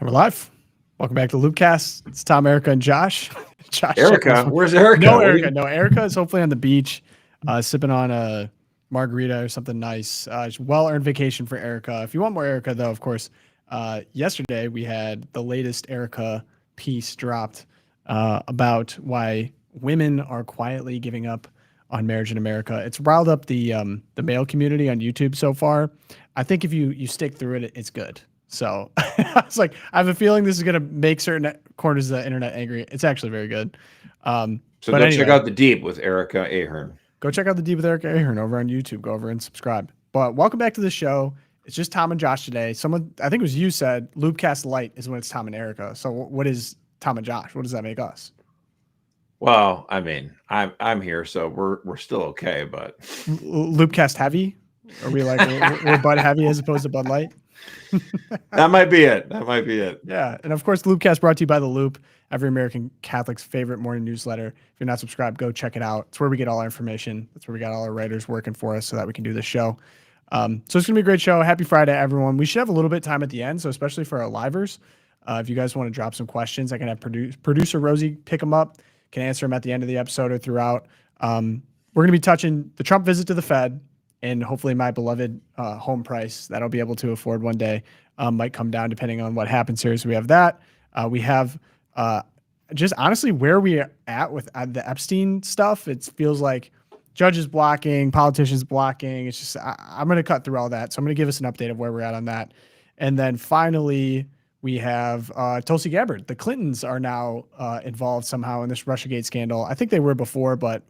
We're live. Welcome back to LOOPcast. It's Tom, Erica, and Josh. Josh, Erica, where's Erica? No, Erica. No, Erica is hopefully on the beach, sipping on a margarita or something nice. Well-earned vacation for Erica. If you want more Erica, though, of course, yesterday we had the latest Erica piece dropped about why women are quietly giving up on marriage in America. It's riled up the male community on YouTube so far. I think if you stick through it, it's good. So I was like, I have a feeling this is going to make certain corners of the internet angry. It's actually very good. So go check out The Deep with Erica Ahern. Go check out The Deep with Erica Ahern over on YouTube. Go over and subscribe. But welcome back to the show. It's just Tom and Josh today. Someone, I think it was you, said LOOPcast Light is when it's Tom and Erica. So what is Tom and Josh? What does that make us? Well, I mean, I'm here, so we're still okay. But LOOPcast Heavy? Are we like we're Bud Heavy as opposed to Bud Light? That might be it. That might be it. Yeah. And of course, the LOOPcast brought to you by The Loop, every American Catholic's favorite morning newsletter. If you're not subscribed, go check it out. It's where we get all our information. That's where we got all our writers working for us so that we can do this show. So it's going to be a great show. Happy Friday, everyone. We should have a little bit of time at the end, so especially for our livers. If you guys want to drop some questions, I can have producer Rosie pick them up, can answer them at the end of the episode or throughout. We're going to be touching the Trump visit to the Fed, and hopefully my beloved home price that I'll be able to afford one day might come down depending on what happens here. So we have that. We have just honestly where we are at with the Epstein stuff. It feels like judges blocking, politicians blocking. It's just I'm going to cut through all that. So I'm going to give us an update of where we're at on that. And then finally, we have Tulsi Gabbard. The Clintons are now involved somehow in this Russiagate scandal. I think they were before, but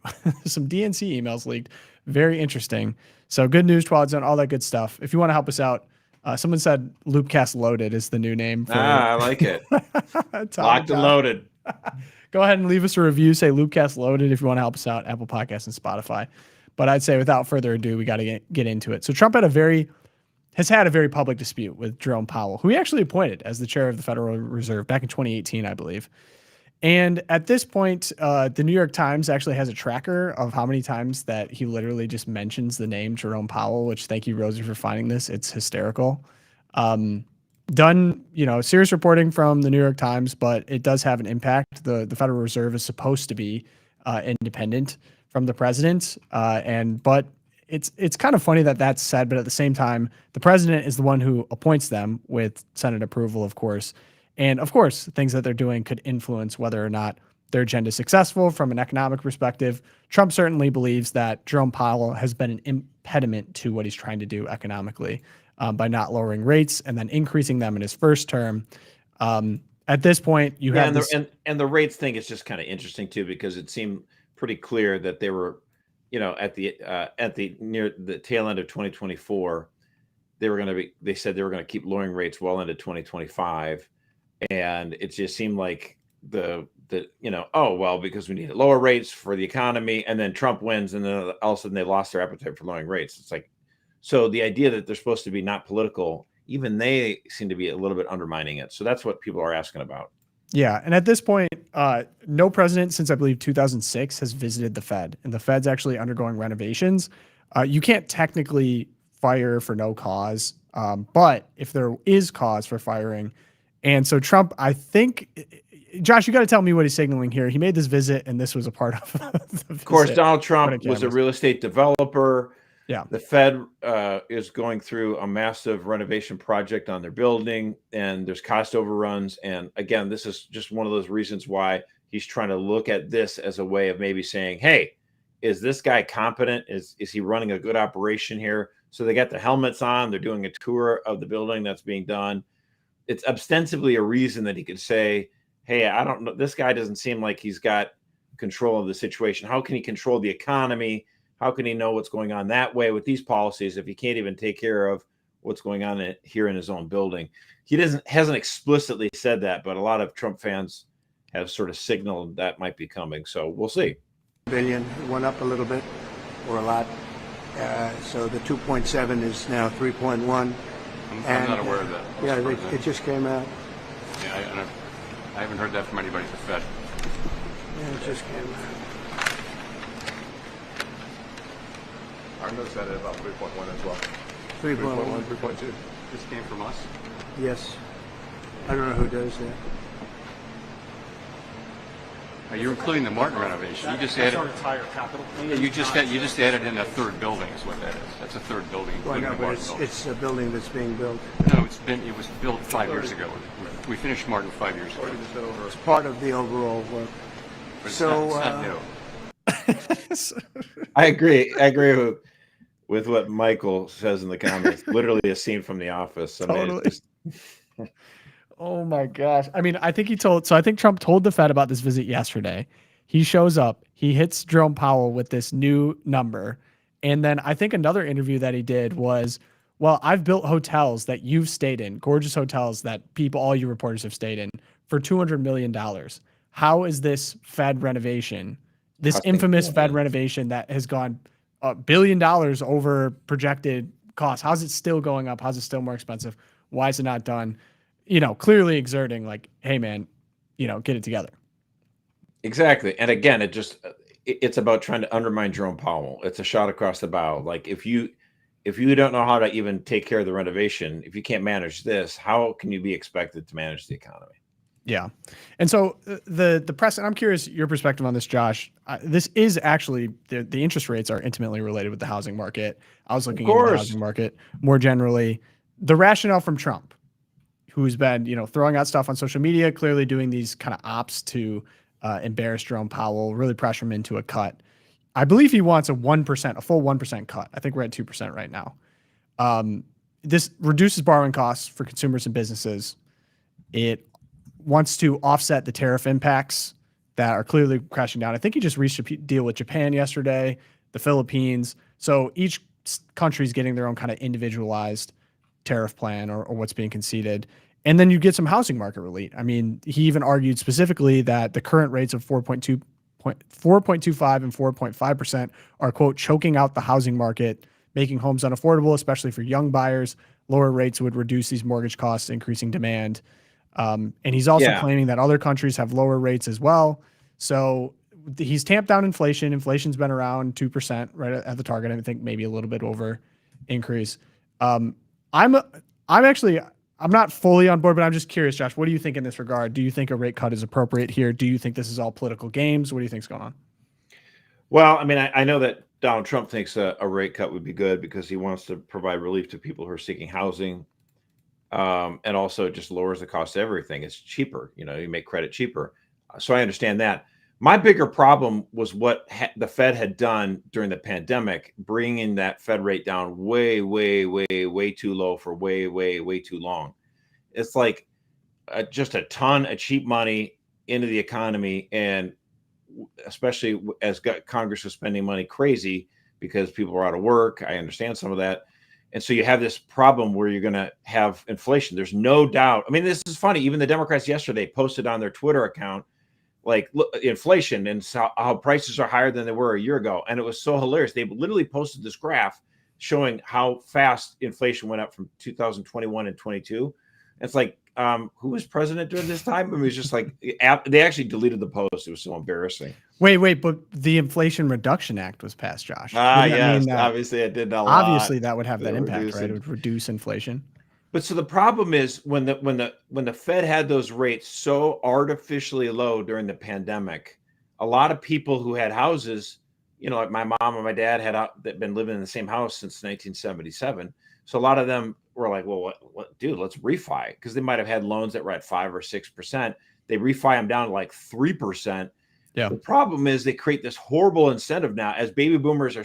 some DNC emails leaked. Very interesting. So good news, Twilight Zone, all that good stuff. If you want to help us out, someone said LOOPcast Loaded is the new name. I like it. Locked and loaded. Go ahead and leave us a review. Say LOOPcast Loaded if you want to help us out, Apple Podcasts and Spotify. But I'd say without further ado, we got to get into it. So Trump has had a very public dispute with Jerome Powell, who he actually appointed as the chair of the Federal Reserve back in 2018, I believe. And at this point, the New York Times actually has a tracker of how many times that he literally just mentions the name Jerome Powell, which thank you, Rosie, for finding this. It's hysterical. Done, serious reporting from the New York Times, but it does have an impact. The Federal Reserve is supposed to be independent from the president. But it's kind of funny that that's said, but at the same time, the president is the one who appoints them with Senate approval, of course. And of course, things that they're doing could influence whether or not their agenda is successful from an economic perspective. Trump certainly believes that Jerome Powell has been an impediment to what he's trying to do economically by not lowering rates and then increasing them in his first term. At this point, you have and the rates thing is just kind of interesting too, because it seemed pretty clear that they were, at the near the tail end of 2024, they said they were going to keep lowering rates well into 2025. And it just seemed like because we need lower rates for the economy, and then Trump wins, and then all of a sudden they lost their appetite for lowering rates. It's like, so the idea that they're supposed to be not political, even they seem to be a little bit undermining it. So that's what people are asking about. Yeah. And at this point, no president since I believe 2006 has visited the Fed, and the Fed's actually undergoing renovations. You can't technically fire for no cause, but if there is cause for firing. And so Trump, I think, Josh, you got to tell me what he's signaling here. He made this visit, and this was a part of the visit. Of course, Donald Trump was a real estate developer. Yeah. The Fed is going through a massive renovation project on their building, and there's cost overruns. And again, this is just one of those reasons why he's trying to look at this as a way of maybe saying, hey, is this guy competent? Is he running a good operation here? So they got the helmets on. They're doing a tour of the building that's being done. It's ostensibly a reason that he could say, hey, I don't know, this guy doesn't seem like he's got control of the situation. How can he control the economy? How can he know what's going on that way with these policies if he can't even take care of what's going on here in his own building? He hasn't explicitly said that, but a lot of Trump fans have sort of signaled that might be coming. So we'll see. Billion went up a little bit, or a lot. So the 2.7 is now 3.1. I'm not aware of that. Yeah, it just came out. Yeah, I haven't heard that from anybody at the Fed. Yeah, it just came out. I noticed that at about 3.1 as well. 3.1. 3.2. This came from us? Yes. I don't know who does that. You're including the Martin renovation. You just added. Our entire capital. Yeah, you just added in a third building. Is what that is. That's a third building. Well, including no, the but Martin building. it's a building that's being built. No, it was built 5 years ago. We finished Martin 5 years ago. It's part of the overall work. But it's So, not new. I agree with what Michael says in the comments. Literally a scene from The Office. I mean, Totally. it's just- Oh my gosh. I mean, I think Trump told the Fed about this visit yesterday. He shows up, he hits Jerome Powell with this new number. And then I think another interview that he did was, well, I've built hotels that you've stayed in, gorgeous hotels that all you reporters have stayed in for $200 million. How is this Fed renovation, this Costing infamous billions. Fed renovation that has gone $1 billion over projected cost? How's it still going up? How's it still more expensive? Why is it not done? Clearly exerting like, hey man, get it together. Exactly. And again, it's about trying to undermine Jerome Powell. It's a shot across the bow. Like if you don't know how to even take care of the renovation, if you can't manage this, how can you be expected to manage the economy? Yeah. And so the press, and I'm curious your perspective on this, Josh. This is actually the interest rates are intimately related with the housing market. I was looking into the housing market more generally. The rationale from Trump, who's been, throwing out stuff on social media, clearly doing these kind of ops to embarrass Jerome Powell, really pressure him into a cut. I believe he wants a full 1% cut. I think we're at 2% right now. This reduces borrowing costs for consumers and businesses. It wants to offset the tariff impacts that are clearly crashing down. I think he just reached a deal with Japan yesterday, the Philippines. So each country's getting their own kind of individualized tariff plan or what's being conceded. And then you get some housing market relief. I mean, he even argued specifically that the current rates of 4.25 and 4.5% are, quote, choking out the housing market, making homes unaffordable, especially for young buyers. Lower rates would reduce these mortgage costs, increasing demand. And he's also claiming that other countries have lower rates as well. So he's tamped down inflation. Inflation's been around 2% right at the target. I think maybe a little bit over increase. I'm not fully on board, but I'm just curious, Josh, what do you think in this regard? Do you think a rate cut is appropriate here? Do you think this is all political games? What do you think's going on? Well, I mean, I know that Donald Trump thinks a rate cut would be good because he wants to provide relief to people who are seeking housing. And also it just lowers the cost of everything. It's cheaper, you make credit cheaper. So I understand that. My bigger problem was what the Fed had done during the pandemic, bringing that Fed rate down way, way, way, way too low for way, way, way too long. It's like just a ton of cheap money into the economy. And especially as Congress was spending money crazy because people were out of work. I understand some of that. And so you have this problem where you're going to have inflation. There's no doubt. I mean, this is funny. Even the Democrats yesterday posted on their Twitter account, like, look, inflation and how prices are higher than they were a year ago. And it was so hilarious. They literally posted this graph showing how fast inflation went up from 2021 and 22. It's like, who was president during this time? I mean, it was just like, they actually deleted the post. It was so embarrassing. Wait, but the Inflation Reduction Act was passed, Josh. Yes, obviously it did a lot. Obviously that would have that impact, right? It would reduce inflation. But so the problem is when the Fed had those rates so artificially low during the pandemic, a lot of people who had houses, like my mom and my dad had been living in the same house since 1977. So a lot of them were like, well, what dude, let's refi, because they might have had loans that were at 5 or 6%. They refi them down to like 3%. Yeah. The problem is they create this horrible incentive now as baby boomers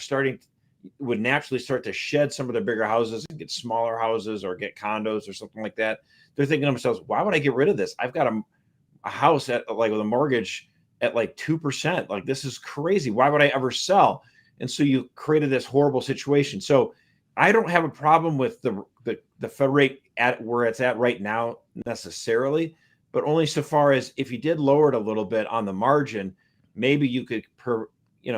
would naturally start to shed some of their bigger houses and get smaller houses or get condos or something like that. They're thinking to themselves, why would I get rid of this? I've got a house at like with a mortgage at like 2%. Like, this is crazy. Why would I ever sell? And so you created this horrible situation. So I don't have a problem with the Fed rate at where it's at right now necessarily, but only so far as if you did lower it a little bit on the margin, maybe you could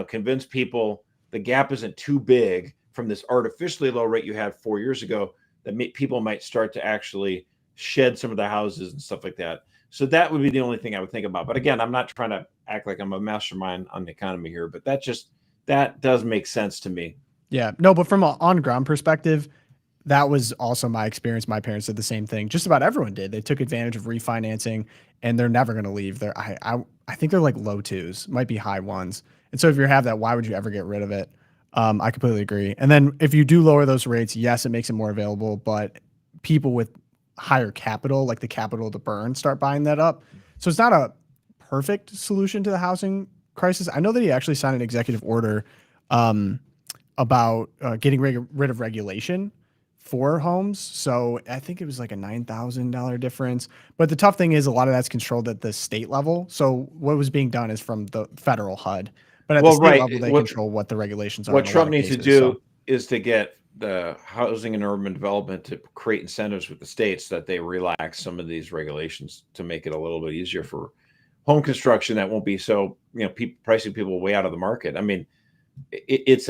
convince people the gap isn't too big from this artificially low rate you had 4 years ago, that people might start to actually shed some of the houses and stuff like that. So that would be the only thing I would think about. But again, I'm not trying to act like I'm a mastermind on the economy here, but that does make sense to me. Yeah, no, but from an on-ground perspective, that was also my experience. My parents did the same thing. Just about everyone did. They took advantage of refinancing, and they're never going to leave. I think they're like low twos, might be high ones. And so if you have that, why would you ever get rid of it? I completely agree. And then if you do lower those rates, yes, it makes it more available, but people with higher capital, like the capital to burn, start buying that up. So it's not a perfect solution to the housing crisis. I know that he actually signed an executive order about getting rid of regulation for homes. So I think it was like a $9,000 difference. But the tough thing is a lot of that's controlled at the state level. So what was being done is from the federal HUD. But at the state level, they control what the regulations are. What Trump needs to do is to get the Housing and Urban Development to create incentives with the states that they relax some of these regulations to make it a little bit easier for home construction. That won't be so, pricing people way out of the market. I mean, it's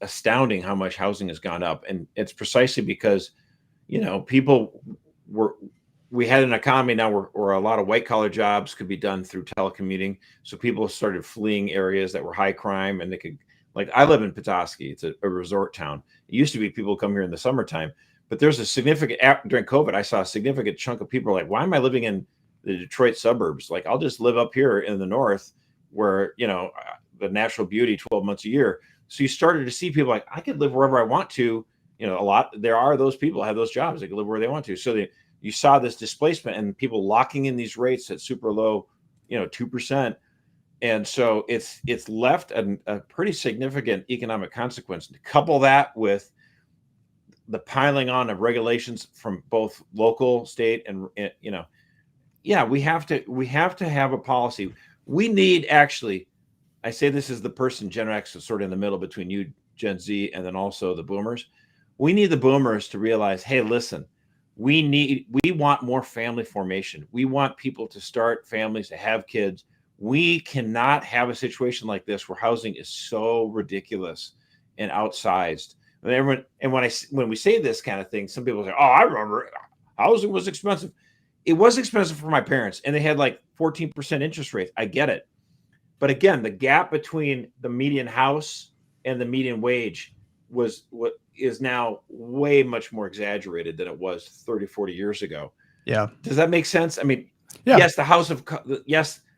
astounding how much housing has gone up, and it's precisely because we had an economy now where a lot of white collar jobs could be done through telecommuting, so people started fleeing areas that were high crime, and they could, like, I live in Petoskey. It's a resort town. It used to be people come here in the summertime, but there's a significant, during COVID, I saw a significant chunk of people like, why am I living in the Detroit suburbs? Like, I'll just live up here in the north where the natural beauty 12 months a year. So you started to see people like, I could live wherever I want to. There are those people have those jobs. They can live where they want to. So you saw this displacement and people locking in these rates at super low, 2%. And so it's left a pretty significant economic consequence. To couple that with the piling on of regulations from both local, state, and we have to have a policy. We need, actually, I say this is the person, Gen X, is sort of in the middle between you, Gen Z, and then also the boomers. We need the boomers to realize, hey, listen, we want more family formation. We want people to start families, to have kids. We cannot have a situation like this where housing is so ridiculous and outsized. And when we say this kind of thing, some people say, oh, I remember housing was expensive. It was expensive for my parents, and they had like 14% interest rates. I get it. But again, the gap between the median house and the median wage was what is now way much more exaggerated than it was 30, 40 years ago. Yeah. Does that make sense? I mean, yeah. Yes,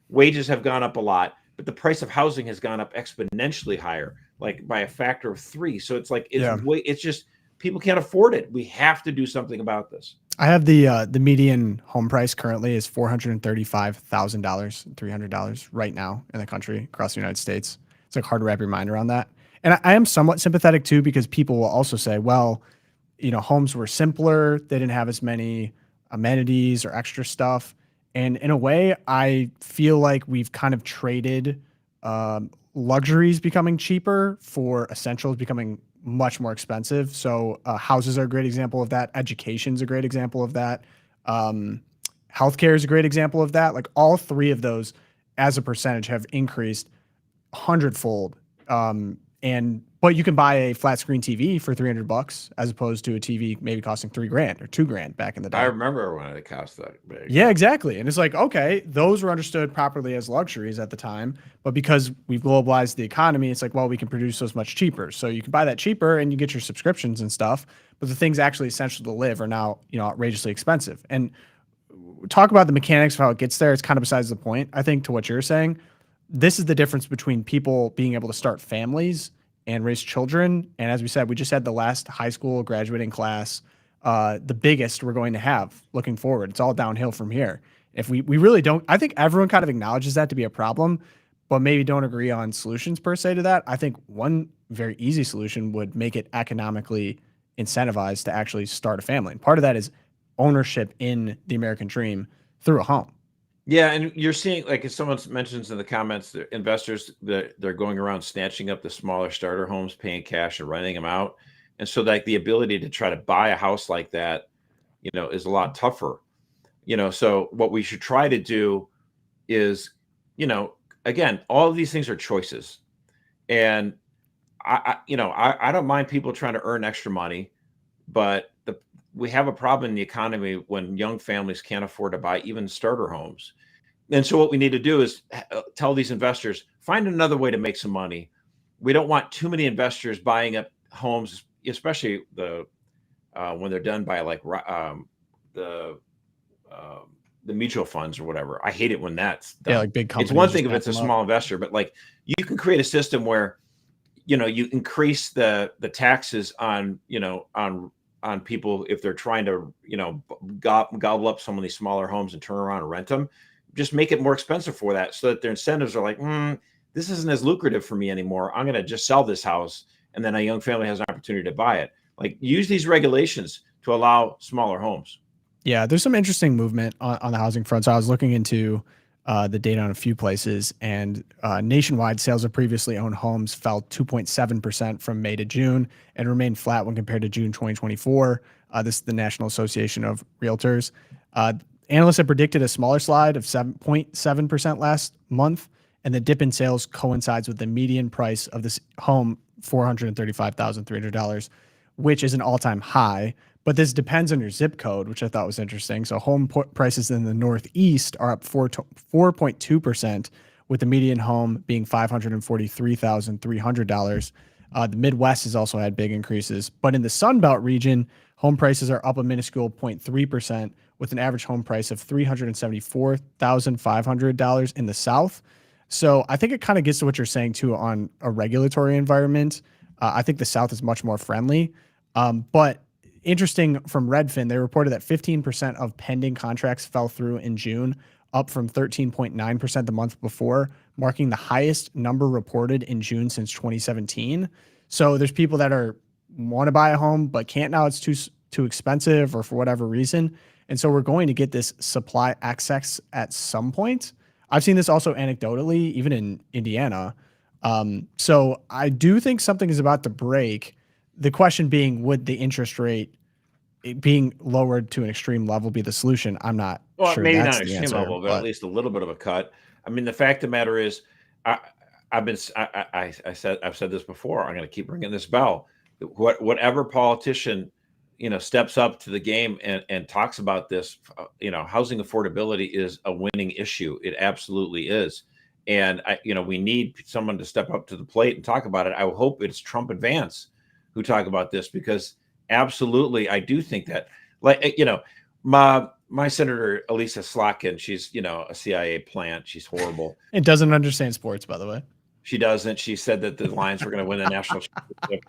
wages have gone up a lot, but the price of housing has gone up exponentially higher, like by a factor of 3. So it's like, it's just, people can't afford it. We have to do something about this. I have the median home price currently is $435,000, $300 right now in the country across the United States. It's like hard to wrap your mind around that. And I am somewhat sympathetic too, because people will also say, well, homes were simpler. They didn't have as many amenities or extra stuff. And in a way, I feel like we've kind of traded luxuries becoming cheaper for essentials becoming much more expensive. So houses are a great example of that. Education's a great example of that. Healthcare is a great example of that. Like, all three of those as a percentage have increased 100-fold. But you can buy a flat screen TV for $300 as opposed to a TV maybe costing $3,000 or $2,000 back in the day. I remember when it cost that big. Yeah, exactly. And it's like, okay, those were understood properly as luxuries at the time, but because we've globalized the economy, it's like, well, we can produce those much cheaper. So you can buy that cheaper and you get your subscriptions and stuff, but the things actually essential to live are now, outrageously expensive. And talk about the mechanics of how it gets there. It's kind of besides the point, I think, to what you're saying. This is the difference between people being able to start families and raise children. And as we said, we just had the last high school graduating class, the biggest we're going to have looking forward. It's all downhill from here. If we really don't, I think everyone kind of acknowledges that to be a problem, but maybe don't agree on solutions per se to that. I think one very easy solution would make it economically incentivized to actually start a family. And part of that is ownership in the American dream through a home. Yeah, and you're seeing, like, if someone mentions in the comments, the investors that they're going around snatching up the smaller starter homes, paying cash and renting them out, and so like the ability to try to buy a house like that, is a lot tougher. So what we should try to do is, again, all of these things are choices, and I don't mind people trying to earn extra money, but we have a problem in the economy when young families can't afford to buy even starter homes. And so what we need to do is tell these investors, find another way to make some money. We don't want too many investors buying up homes, especially the when they're done by like the mutual funds or whatever. I hate it when that's done. Yeah, like big companies. It's one thing if just it's a back them small up. investor, but like you can create a system where, you know, you increase the taxes on, you know, on people if they're trying to, you know, gobble up some of these smaller homes and turn around and rent them. Just make it more expensive for that, so that their incentives are like, this isn't as lucrative for me anymore. I'm going to just sell this house, and then a young family has an opportunity to buy it. Like, use these regulations to allow smaller homes. Yeah, there's some interesting movement on the housing front. So I was looking into the data on a few places, and nationwide sales of previously owned homes fell 2.7% from May to June and remained flat when compared to June 2024. This is the National Association of Realtors. Analysts have predicted a smaller slide of 7.7% last month, and the dip in sales coincides with the median price of this home, $435,300, which is an all-time high. But this depends on your zip code, which I thought was interesting. So home prices in the Northeast are up 4.2%, with the median home being $543,300. The Midwest has also had big increases. But in the Sun Belt region, home prices are up a minuscule 0.3%, with an average home price of $374,500 in the South. So I think it kind of gets to what you're saying, too, on a regulatory environment. I think the South is much more friendly. But interesting, from Redfin, they reported that 15% of pending contracts fell through in June, up from 13.9% the month before, marking the highest number reported in June since 2017. So there's people that want to buy a home but can't now. It's too expensive, or for whatever reason. And so we're going to get this supply excess at some point. I've seen this also anecdotally, even in Indiana. So I do think something is about to break. The question being, would the interest rate being lowered to an extreme level be the solution? I'm not sure Maybe that's not an the extreme answer, level, but at least a little bit of a cut. I mean, the fact of the matter is, I've said this before. I'm going to keep ringing this bell. Whatever politician, you know, steps up to the game and talks about this, you know, housing affordability is a winning issue. It absolutely is. And we need someone to step up to the plate and talk about it. I hope it's Trump and Vance who talk about this, because absolutely, I do think that, like, you know, my Senator Elisa Slotkin, she's, you know, a CIA plant. She's horrible. It doesn't understand sports, by the way. She doesn't. She said that the Lions were going to win the national championship.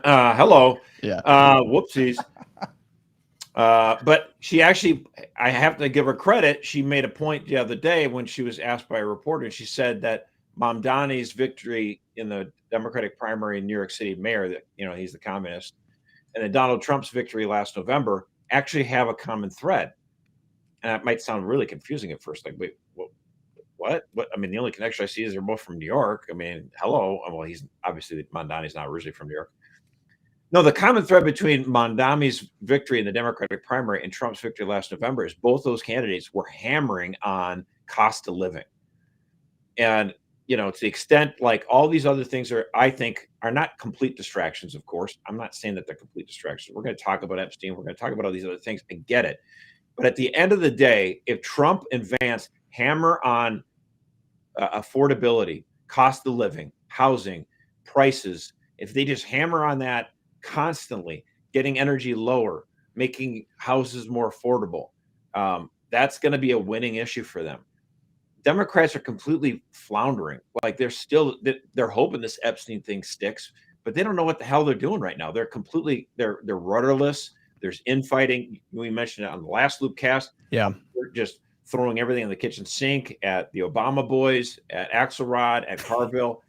Hello. Yeah. Whoopsies. But she actually, I have to give her credit. She made a point the other day when she was asked by a reporter, and she said that Mamdani's victory in the Democratic primary in New York City mayor, that, you know, he's the communist, and then Donald Trump's victory last November actually have a common thread. And that might sound really confusing at first. Like, wait, what? I mean, the only connection I see is they're both from New York. I mean, hello. Well, he's obviously, Mamdani's not originally from New York. No, the common thread between Mamdani's victory in the Democratic primary and Trump's victory last November is both those candidates were hammering on cost of living. And, you know, to the extent, like, all these other things I think are not complete distractions, of course. I'm not saying that they're complete distractions. We're going to talk about Epstein. We're going to talk about all these other things. I get it. But at the end of the day, if Trump and Vance hammer on affordability, cost of living, housing, prices, if they just hammer on that constantly, getting energy lower, making houses more affordable, that's going to be a winning issue for them. Democrats are completely floundering. Like, they're hoping this Epstein thing sticks, but they don't know what the hell they're doing right now. They're rudderless. There's infighting. We mentioned it on the last Loopcast. Yeah. They're just throwing everything in the kitchen sink at the Obama boys, at Axelrod, at Carville.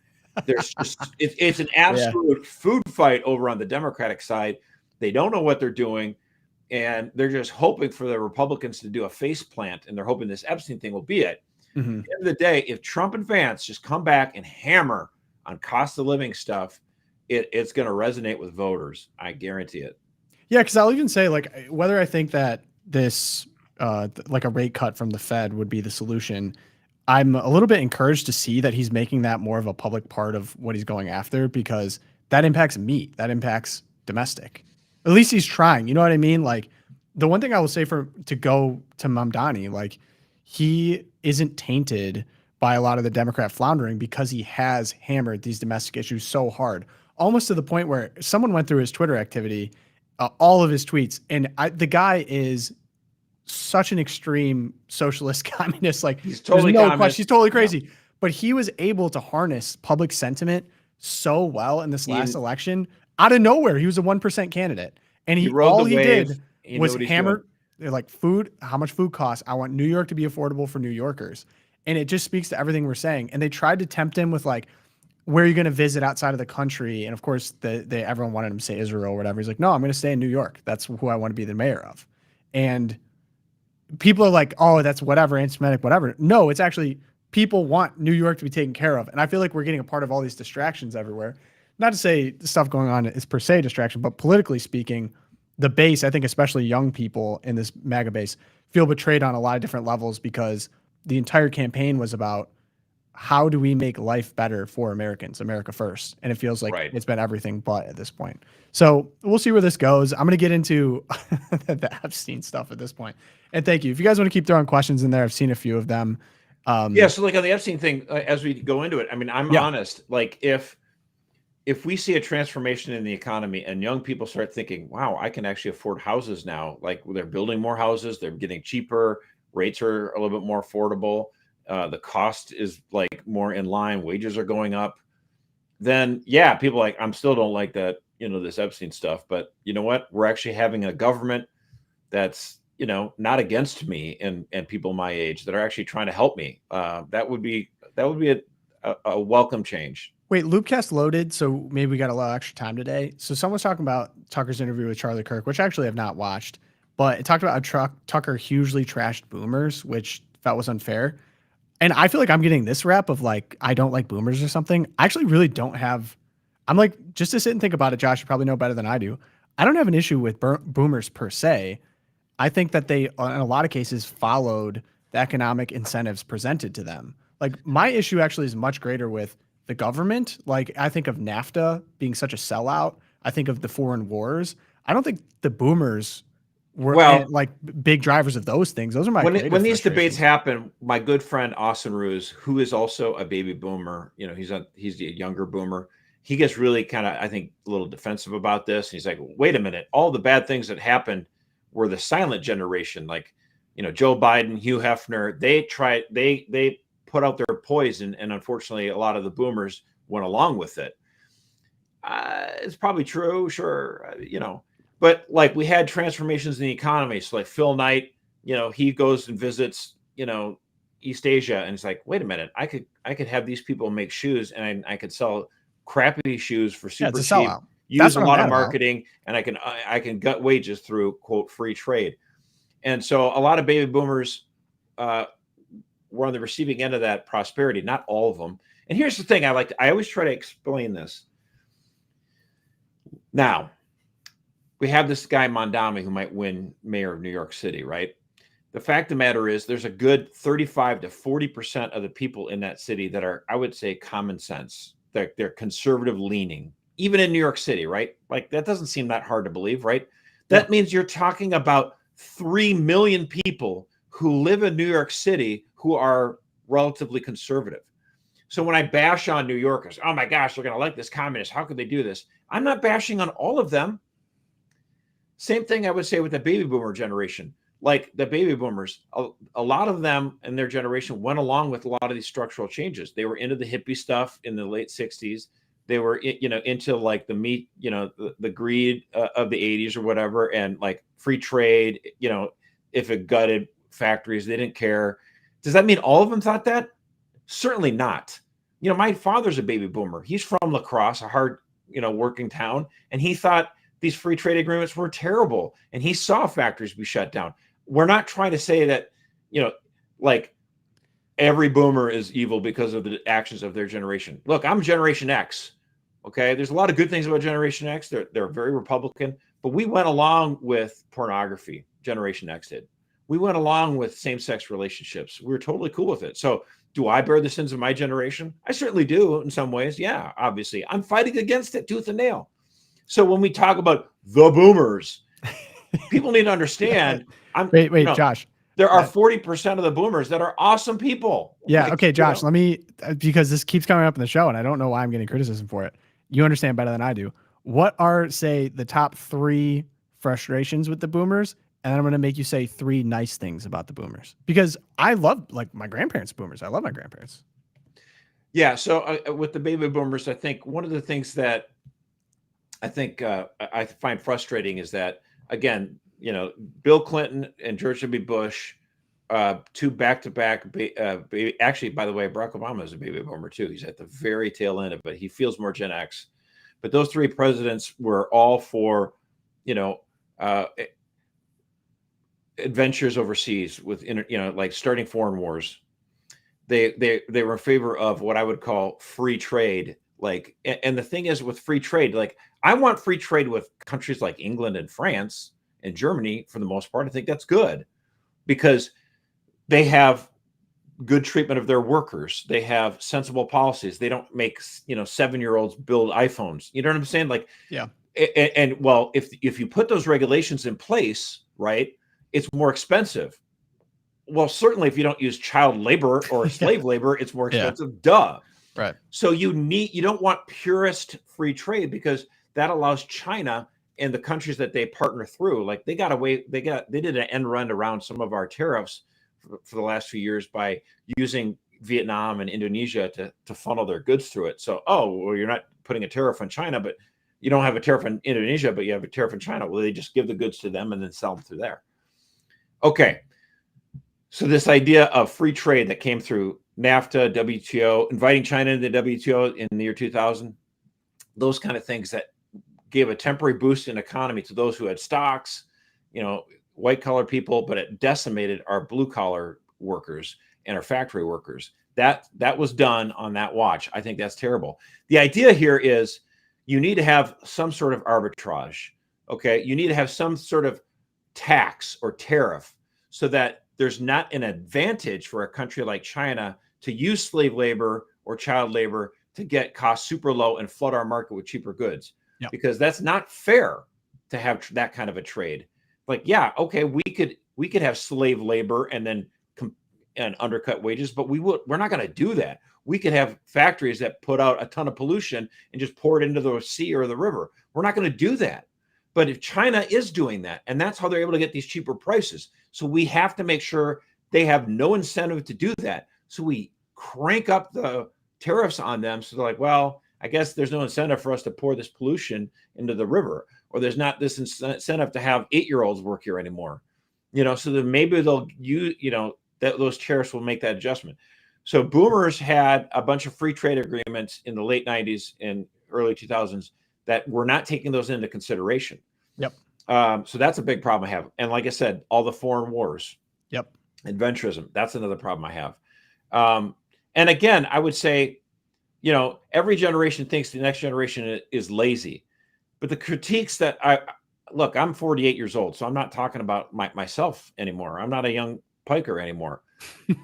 There's just, it's an absolute food fight over on the Democratic side. They don't know what they're doing, and they're just hoping for the Republicans to do a face plant, and they're hoping this Epstein thing will be it. Mm-hmm. At the end of the day, if Trump and Vance just come back and hammer on cost of living stuff, it's going to resonate with voters. I guarantee it. Yeah, because I'll even say, like, whether I think that this, like a rate cut from the Fed would be the solution, I'm a little bit encouraged to see that he's making that more of a public part of what he's going after, because that impacts me. That impacts domestic. At least he's trying. You know what I mean? Like, the one thing I will say to go to Mamdani, like, he isn't tainted by a lot of the Democrat floundering, because he has hammered these domestic issues so hard, almost to the point where someone went through his Twitter activity all of his tweets. And the guy is such an extreme socialist communist. Like He's totally there's no communist. question. He's totally crazy. But he was able to harness public sentiment so well in this last election out of nowhere. He was a 1% candidate. And he rode all the he wave. did He was knew what he's hammer doing. like food, how much food costs. I want New York to be affordable for New Yorkers. And it just speaks to everything we're saying. And they tried to tempt him with like, where are you going to visit outside of the country? And of course, everyone wanted him to say Israel or whatever. He's like, no, I'm going to stay in New York. That's who I want to be the mayor of. And people are like, oh, that's whatever, anti-Semitic, whatever. No, it's actually people want New York to be taken care of. And I feel like we're getting a part of all these distractions everywhere. Not to say the stuff going on is per se distraction, but politically speaking, the base, I think especially young people in this MAGA base, feel betrayed on a lot of different levels because the entire campaign was about how do we make life better for Americans, America first. And it feels like it's been everything but at this point. So we'll see where this goes. I'm going to get into the Epstein stuff at this point. And thank you. If you guys want to keep throwing questions in there, I've seen a few of them. So like on the Epstein thing, as we go into it, I mean, I'm honest, like if we see a transformation in the economy and young people start thinking, wow, I can actually afford houses now, like they're building more houses, they're getting cheaper, rates are a little bit more affordable, the cost is like more in line, wages are going up, then yeah, people like, I'm still don't like that, this Epstein stuff, but you know what? We're actually having a government that's, not against me and people my age that are actually trying to help me. That would be a welcome change. Wait, Loopcast loaded, so maybe we got a lot of extra time today. So someone's talking about Tucker's interview with Charlie Kirk, which actually I've not watched, but it talked about how Tucker hugely trashed boomers, which felt was unfair. And I feel like I'm getting this rap of like, I don't like boomers or something. I actually really don't have, I'm like, just to sit and think about it, Josh, you probably know better than I do. I don't have an issue with boomers per se. I think that they, in a lot of cases, followed the economic incentives presented to them. Like my issue actually is much greater with the government. Like I think of NAFTA being such a sellout. I think of the foreign wars. I don't think the boomers were like big drivers of those things. Those are my when these debates happen. My good friend Austin Ruse, who is also a baby boomer, he's a younger boomer. He gets really kind of, I think, a little defensive about this. He's like, wait a minute, all the bad things that happened were the silent generation, like Joe Biden, Hugh Hefner. They put out their poison, and unfortunately, a lot of the boomers went along with it. It's probably true, sure, but like we had transformations in the economy. So like Phil Knight, he goes and visits, East Asia, and it's like, wait a minute, I could have these people make shoes, and I could sell crappy shoes for super cheap. Use a lot of marketing, and I can gut wages through quote free trade. And so a lot of baby boomers were on the receiving end of that prosperity, not all of them. And here's the thing, I always try to explain this. Now, we have this guy Mondami who might win mayor of New York City, right? The fact of the matter is there's a good 35 to 40% of the people in that city that are, I would say, common sense. They're conservative leaning, even in New York City, right? Like that doesn't seem that hard to believe, right? That means you're talking about 3 million people who live in New York City who are relatively conservative. So when I bash on New Yorkers, oh my gosh, they're going to like this communist. How could they do this? I'm not bashing on all of them. Same thing I would say with the baby boomer generation. Like the baby boomers, a lot of them and their generation went along with a lot of these structural changes. They were into the hippie stuff in the late 60s. They were, into like the meat, the greed of the 80s or whatever. And like free trade, if it gutted factories, they didn't care. Does that mean all of them thought that? Certainly not. My father's a baby boomer. He's from La Crosse, a hard, working town. And he thought these free trade agreements were terrible. And he saw factories be shut down. We're not trying to say that, like every boomer is evil because of the actions of their generation. Look, I'm Generation X. Okay. There's a lot of good things about Generation X. They're very Republican, but we went along with pornography. Generation X did. We went along with same-sex relationships. We were totally cool with it. So do I bear the sins of my generation? I certainly do in some ways. Yeah, obviously. I'm fighting against it tooth and nail. So when we talk about the boomers, people need to understand. Wait, Josh. There are 40% of the boomers that are awesome people. Yeah. Like, okay, Josh, let me, because this keeps coming up in the show and I don't know why I'm getting criticism for it. You understand better than I do. What are, say, the top 3 frustrations with the boomers, and then I'm going to make you say 3 nice things about the boomers, because I love, like, my grandparents' boomers. I love my grandparents. Yeah. So with the baby boomers, I think one of the things that I think I find frustrating is that, again, Bill Clinton and George W. Bush, 2 back-to-back. Actually, by the way, Barack Obama is a baby boomer too. He's at the very tail end of it. He feels more Gen X. But those 3 presidents were all for, adventures overseas with, like starting foreign wars. They were in favor of what I would call free trade. Like, and the thing is with free trade, like, I want free trade with countries like England and France and Germany for the most part. I think that's good because they have good treatment of their workers. They have sensible policies. They don't make 7-year-olds build iPhones. You know what I'm saying? Like, Yeah. And well, if you put those regulations in place, right, it's more expensive. Well, certainly if you don't use child labor or slave labor, it's more expensive. Duh. Right. So you don't want purist free trade, because that allows China and the countries that they partner through, like they did an end run around some of our tariffs for the last few years by using Vietnam and Indonesia to funnel their goods through it. So, you're not putting a tariff on China, but you don't have a tariff on Indonesia, but you have a tariff on China. Well, they just give the goods to them and then sell them through there. Okay. So this idea of free trade that came through NAFTA, WTO, inviting China into the WTO in the year 2000, those kind of things that gave a temporary boost in economy to those who had stocks, white collar people, but it decimated our blue collar workers and our factory workers. That was done on that watch. I think that's terrible. The idea here is you need to have some sort of arbitrage. Okay. You need to have some sort of tax or tariff so that there's not an advantage for a country like China to use slave labor or child labor to get costs super low and flood our market with cheaper goods. Yep. Because that's not fair to have that kind of a trade. Like, yeah, okay, we could have slave labor and then undercut wages, but we're not going to do that. We could have factories that put out a ton of pollution and just pour it into the sea or the river. We're not going to do that. But if China is doing that, and that's how they're able to get these cheaper prices, so we have to make sure they have no incentive to do that. So we crank up the tariffs on them. So they're like, well, I guess there's no incentive for us to pour this pollution into the river, or there's not this incentive to have 8-year-olds work here anymore. So then maybe they'll use, that those tariffs will make that adjustment. So boomers had a bunch of free trade agreements in the late 90s and early 2000s that were not taking those into consideration. Yep. So that's a big problem I have. And like I said, all the foreign wars. Yep. Adventurism. That's another problem I have. And again, I would say, every generation thinks the next generation is lazy. But the critiques that I'm 48 years old, so I'm not talking about myself anymore. I'm not a young piker anymore.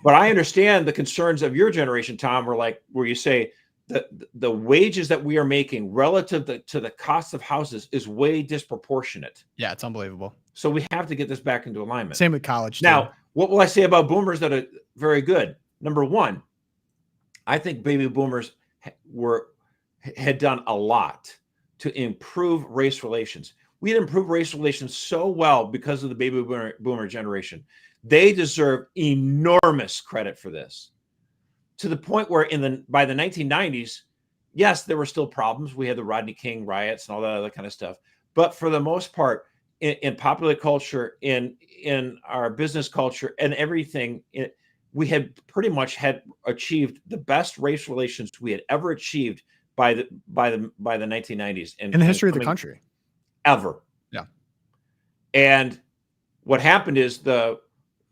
But I understand the concerns of your generation, Tom, where you say the wages that we are making relative to the cost of houses is way disproportionate. Yeah, it's unbelievable. So we have to get this back into alignment. Same with college. Now, what will I say about boomers that are very good? Number one, I think baby boomers had done a lot to improve race relations. We had improved race relations so well because of the baby boomer generation. They deserve enormous credit for this, to the point where by the 1990s, yes, there were still problems. We had the Rodney King riots and all that other kind of stuff. But for the most part, in popular culture, in our business culture and everything, we had pretty much achieved the best race relations we had ever achieved by the 1990s in the history of the country ever. Yeah. And what happened is the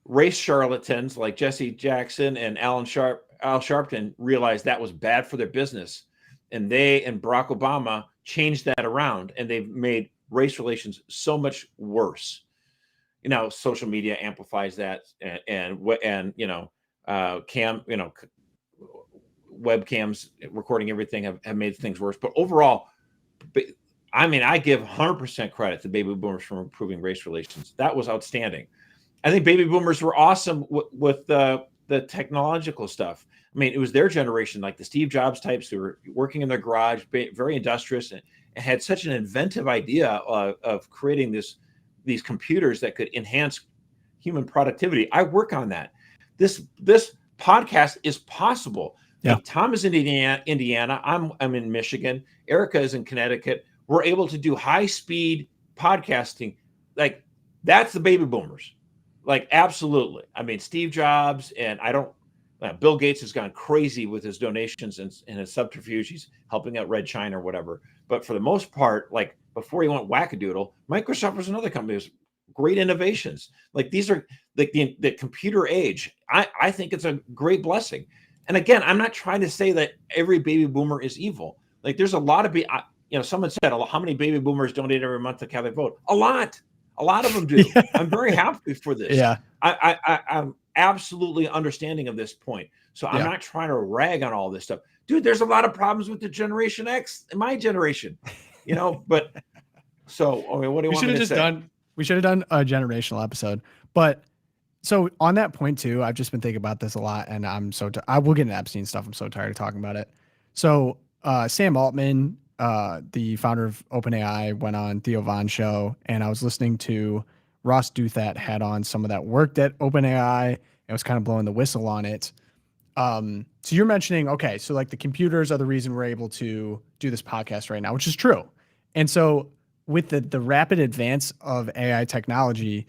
race charlatans like Jesse Jackson and Al Sharpton realized that was bad for their business, and they and Barack Obama changed that around, and they've made race relations so much worse. Social media amplifies that, and webcams recording everything have made things worse. But overall, I give 100% credit to baby boomers for improving race relations. That was outstanding. I think baby boomers were awesome with the technological stuff. It was their generation, like the Steve Jobs types who were working in their garage, very industrious, and had such an inventive idea of creating this these computers that could enhance human productivity. I work on that. This podcast is possible. Yeah. Like, Tom is in Indiana. I'm in Michigan. Erica is in Connecticut. We're able to do high speed podcasting. Like, that's the baby boomers. Like, absolutely. I mean, Steve Jobs and Bill Gates has gone crazy with his donations and his subterfuge. He's helping out Red China or whatever. But for the most part, like, before he went wackadoodle, Microsoft was another company with great innovations. Like, these are like the computer age. I think it's a great blessing. And again, I'm not trying to say that every baby boomer is evil. Like, there's a lot of someone said, how many baby boomers donate every month to Catholic Vote? A lot of them do. Yeah. I'm very happy for this. Yeah. I'm absolutely understanding of this point. So I'm not trying to rag on all this stuff. Dude, there's a lot of problems with the Generation X in my generation, but so, I mean, what do you want me to say? We should have done a generational episode. But so on that point too, I've just been thinking about this a lot, and I will get into Epstein stuff. I'm so tired of talking about it. So Sam Altman, the founder of OpenAI, went on Theo Von's show, and I was listening to Ross Douthat had on someone that worked at OpenAI and was kind of blowing the whistle on it. So you're mentioning, okay, so like the computers are the reason we're able to do this podcast right now, which is true. And so with the rapid advance of AI technology,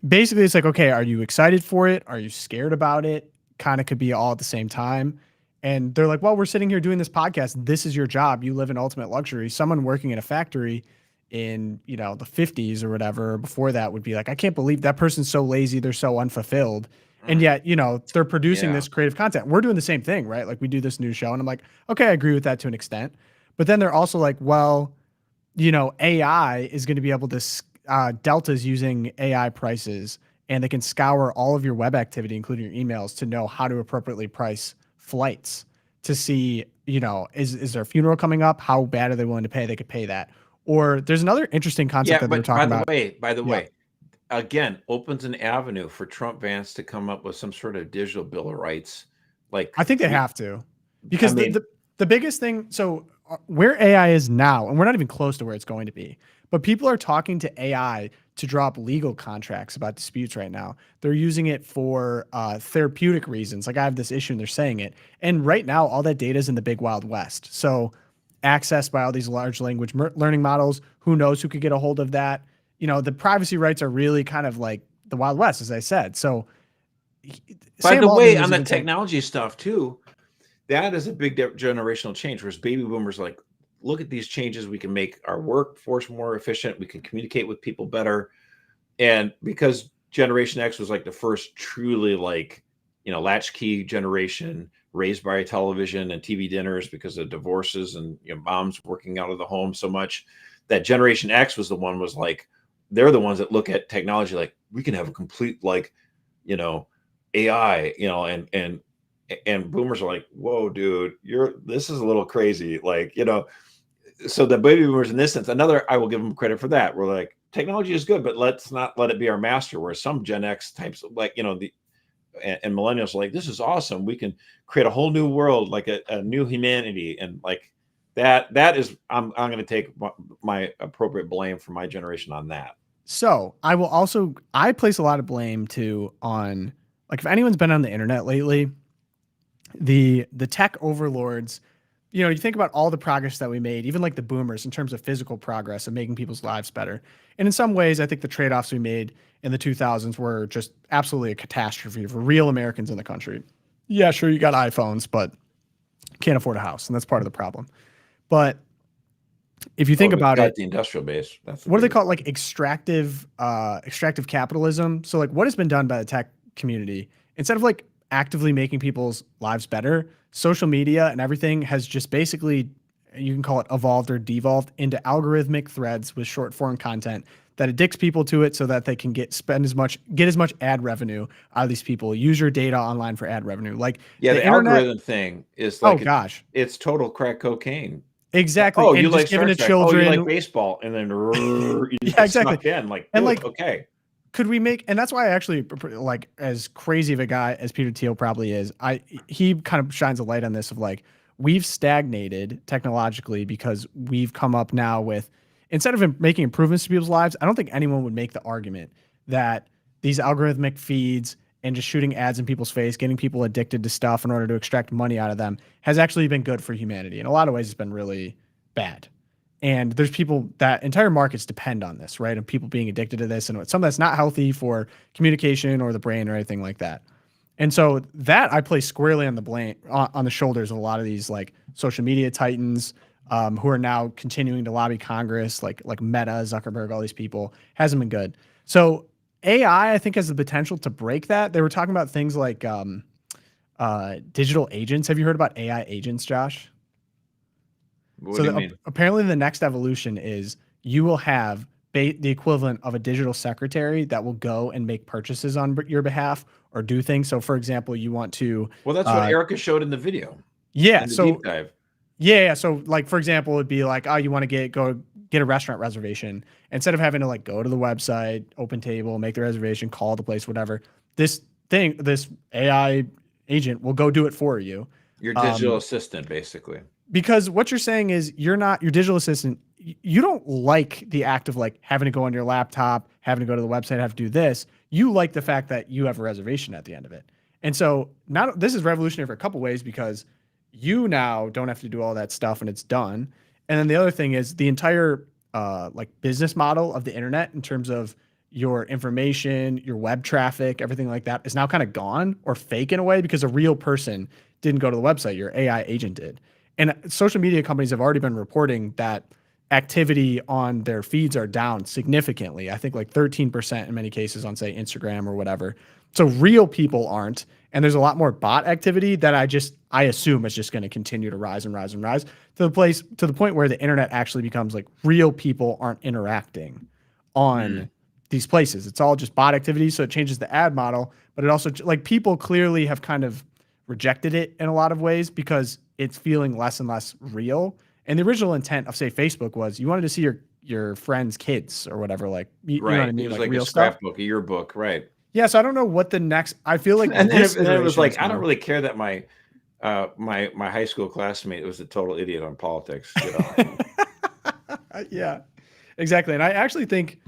basically it's like, okay, are you excited for it? Are you scared about it? Kind of could be all at the same time. And they're like, well, we're sitting here doing this podcast. This is your job. You live in ultimate luxury. Someone working in a factory in, the 50s or whatever, before that would be like, I can't believe that person's so lazy. They're so unfulfilled. And yet, they're producing this creative content. We're doing the same thing, right? Like, we do this new show, and I'm like, okay, I agree with that to an extent. But then they're also like, well, AI is going to be able to, Delta's using AI prices, and they can scour all of your web activity, including your emails, to know how to appropriately price flights to see, is there a funeral coming up? How bad are they willing to pay? They could pay that. Or there's another interesting concept that they're talking about. By the way, again, opens an avenue for Trump Vance to come up with some sort of digital bill of rights. Like, I think they have to, because the biggest thing, so where AI is now, and we're not even close to where it's going to be, but people are talking to AI to drop legal contracts about disputes right now. They're using it for therapeutic reasons. Like, I have this issue and they're saying it. And right now, all that data is in the big Wild West. So accessed by all these large language learning models, who knows who could get a hold of that? The privacy rights are really kind of like the Wild West, as I said. So by the way, on the technology stuff too, that is a big generational change, whereas baby boomers are like, look at these changes. We can make our workforce more efficient. We can communicate with people better. And because Generation X was like the first truly latchkey generation, raised by television and TV dinners because of divorces and moms working out of the home so much, that Generation X was they're the ones that look at technology like, we can have a complete AI, and boomers are like, whoa, dude, this is a little crazy. So the baby boomers in this sense, I will give them credit for that. We're like, technology is good, but let's not let it be our master. Whereas some Gen X types, and millennials are like, this is awesome. We can create a whole new world, like a new humanity. And like that is, I'm going to take my appropriate blame for my generation on that. So I place a lot of blame too on, like, if anyone's been on the internet lately, the tech overlords, you think about all the progress that we made, even like the boomers, in terms of physical progress of making people's lives better. And in some ways, I think the trade-offs we made in the 2000s were just absolutely a catastrophe for real Americans in the country. Yeah, sure, you got iPhones, but can't afford a house, and that's part of the problem. But if you think about it, the industrial base, what do they call it? Like extractive capitalism. So like, what has been done by the tech community, instead of like actively making people's lives better, social media and everything has just basically, you can call it evolved or devolved into algorithmic threads with short form content that addicts people to it so that they can get as much ad revenue out of these people. Use your data online for ad revenue. Like, the algorithm thing is like, it's total crack cocaine. Exactly. Oh, and you just like giving to Star Trek. children. Oh, you like baseball, and then you yeah, exactly. In, like, and like, okay. Could we make, and that's why I actually, like, as crazy of a guy as Peter Thiel probably is, he kind of shines a light on this of like, we've stagnated technologically because we've come up now with, instead of making improvements to people's lives, I don't think anyone would make the argument that these algorithmic feeds and just shooting ads in people's face, getting people addicted to stuff in order to extract money out of them has actually been good for humanity. In a lot of ways, it's been really bad. And there's people that entire markets depend on this, right? And people being addicted to this and it's something that's not healthy for communication or the brain or anything like that. And so that I place squarely on the shoulders of a lot of these like social media titans who are now continuing to lobby Congress, like Meta, Zuckerberg, all these people. Hasn't been good. So AI, I think, has the potential to break that. They were talking about things like digital agents. Have you heard about AI agents, Josh? What do you mean? Apparently the next evolution is you will have the equivalent of a digital secretary that will go and make purchases on your behalf or do things. So for example, you want to... Well, that's what Erica showed in the video. Yeah. In the So deep dive. Yeah. So like, for example, it'd be like, oh, you want to go get a restaurant reservation. Instead of having to like go to the website, open table, make the reservation, call the place, whatever, this AI agent will go do it for you. Your digital assistant, basically. Because what you're saying is you're not your digital assistant. You don't like the act of like having to go on your laptop, having to go to the website, have to do this. You like the fact that you have a reservation at the end of it. And so this is revolutionary for a couple ways because you now don't have to do all that stuff and it's done. And then the other thing is the entire like business model of the internet in terms of your information, your web traffic, everything like that is now kind of gone or fake in a way because a real person didn't go to the website. Your AI agent did. And social media companies have already been reporting that activity on their feeds are down significantly. I think like 13% in many cases on, say, Instagram or whatever. So real people aren't. And there's a lot more bot activity that I assume is just going to continue to rise and rise and rise to the point where the internet actually becomes like real people aren't interacting on these places. It's all just bot activity. So it changes the ad model, but it also like people clearly have kind of rejected it in a lot of ways because it's feeling less and less real. And the original intent of, say, Facebook was you wanted to see your friends' kids or whatever, like you know what I mean, It was like like real a stuff. scrapbook, a yearbook, right? Yeah, so I don't know what the next. I feel like, And then it was like, I don't don't really care that my high school classmate was a total idiot on politics. You know? Yeah, exactly. And I actually think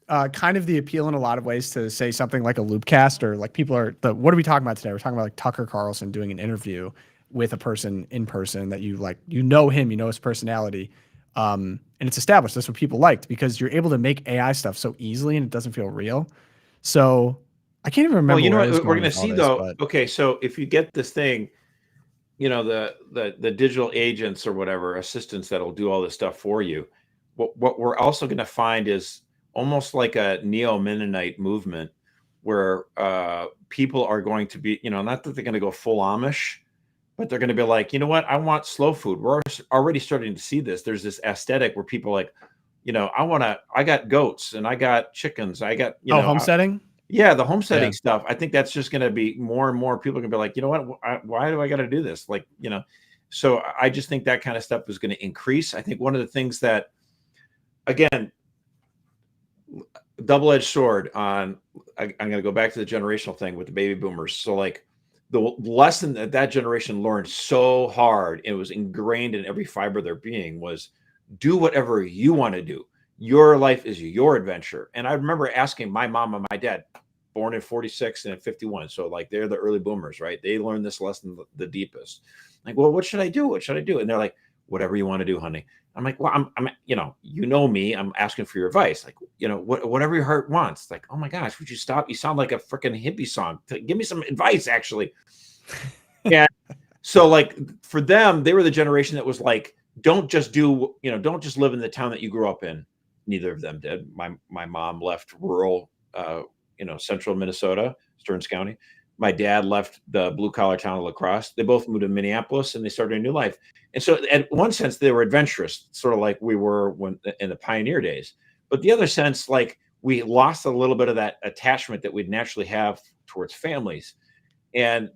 kind of the appeal in a lot of ways to say something like a Loopcast or like what are we talking about today? We're talking about like Tucker Carlson doing an interview with a person in person that you like, you know him, you know his personality. And it's established. That's what people liked because you're able to make AI stuff so easily and it doesn't feel real. So I can't even remember. Well, you know where what we're going to see though. Okay, so if you get this thing, you know, the digital agents or whatever assistants that'll do all this stuff for you. What we're also going to find is almost like a neo-Mennonite movement where people are going to be, you know, not that they're going to go full Amish, but they're going to be like, you know what, I want slow food. We're already starting to see this. There's this aesthetic where people like, you know, I got goats and I got chickens. I got, you know, homesteading. Yeah, the homesteading stuff. I think that's just going to be more and more people are going to be like, you know what, why do I got to do this? Like, you know, so I just think that kind of stuff is going to increase. I think one of the things that, again, double-edged sword on, I'm going to go back to the generational thing with the baby boomers. So like the lesson that generation learned so hard, and it was ingrained in every fiber of their being, was do whatever you want to do. Your life is your adventure. And I remember asking my mom and my dad, born in 46 and in 51. So like they're the early boomers, right? They learned this lesson the deepest. Like, well, what should I do? What should I do? And they're like, whatever you want to do, honey. I'm like, well, I'm, you know me, I'm asking for your advice. Like, you know, whatever your heart wants. Like, oh my gosh, would you stop? You sound like a freaking hippie song. Give me some advice, actually. Yeah. So like for them, they were the generation that was like, don't just live in the town that you grew up in. Neither of them did. My mom left rural, central Minnesota, Stearns County. My dad left the blue collar town of La Crosse. They both moved to Minneapolis and they started a new life. And so in one sense, they were adventurous, sort of like we were in the pioneer days. But the other sense, like we lost a little bit of that attachment that we'd naturally have towards families. And,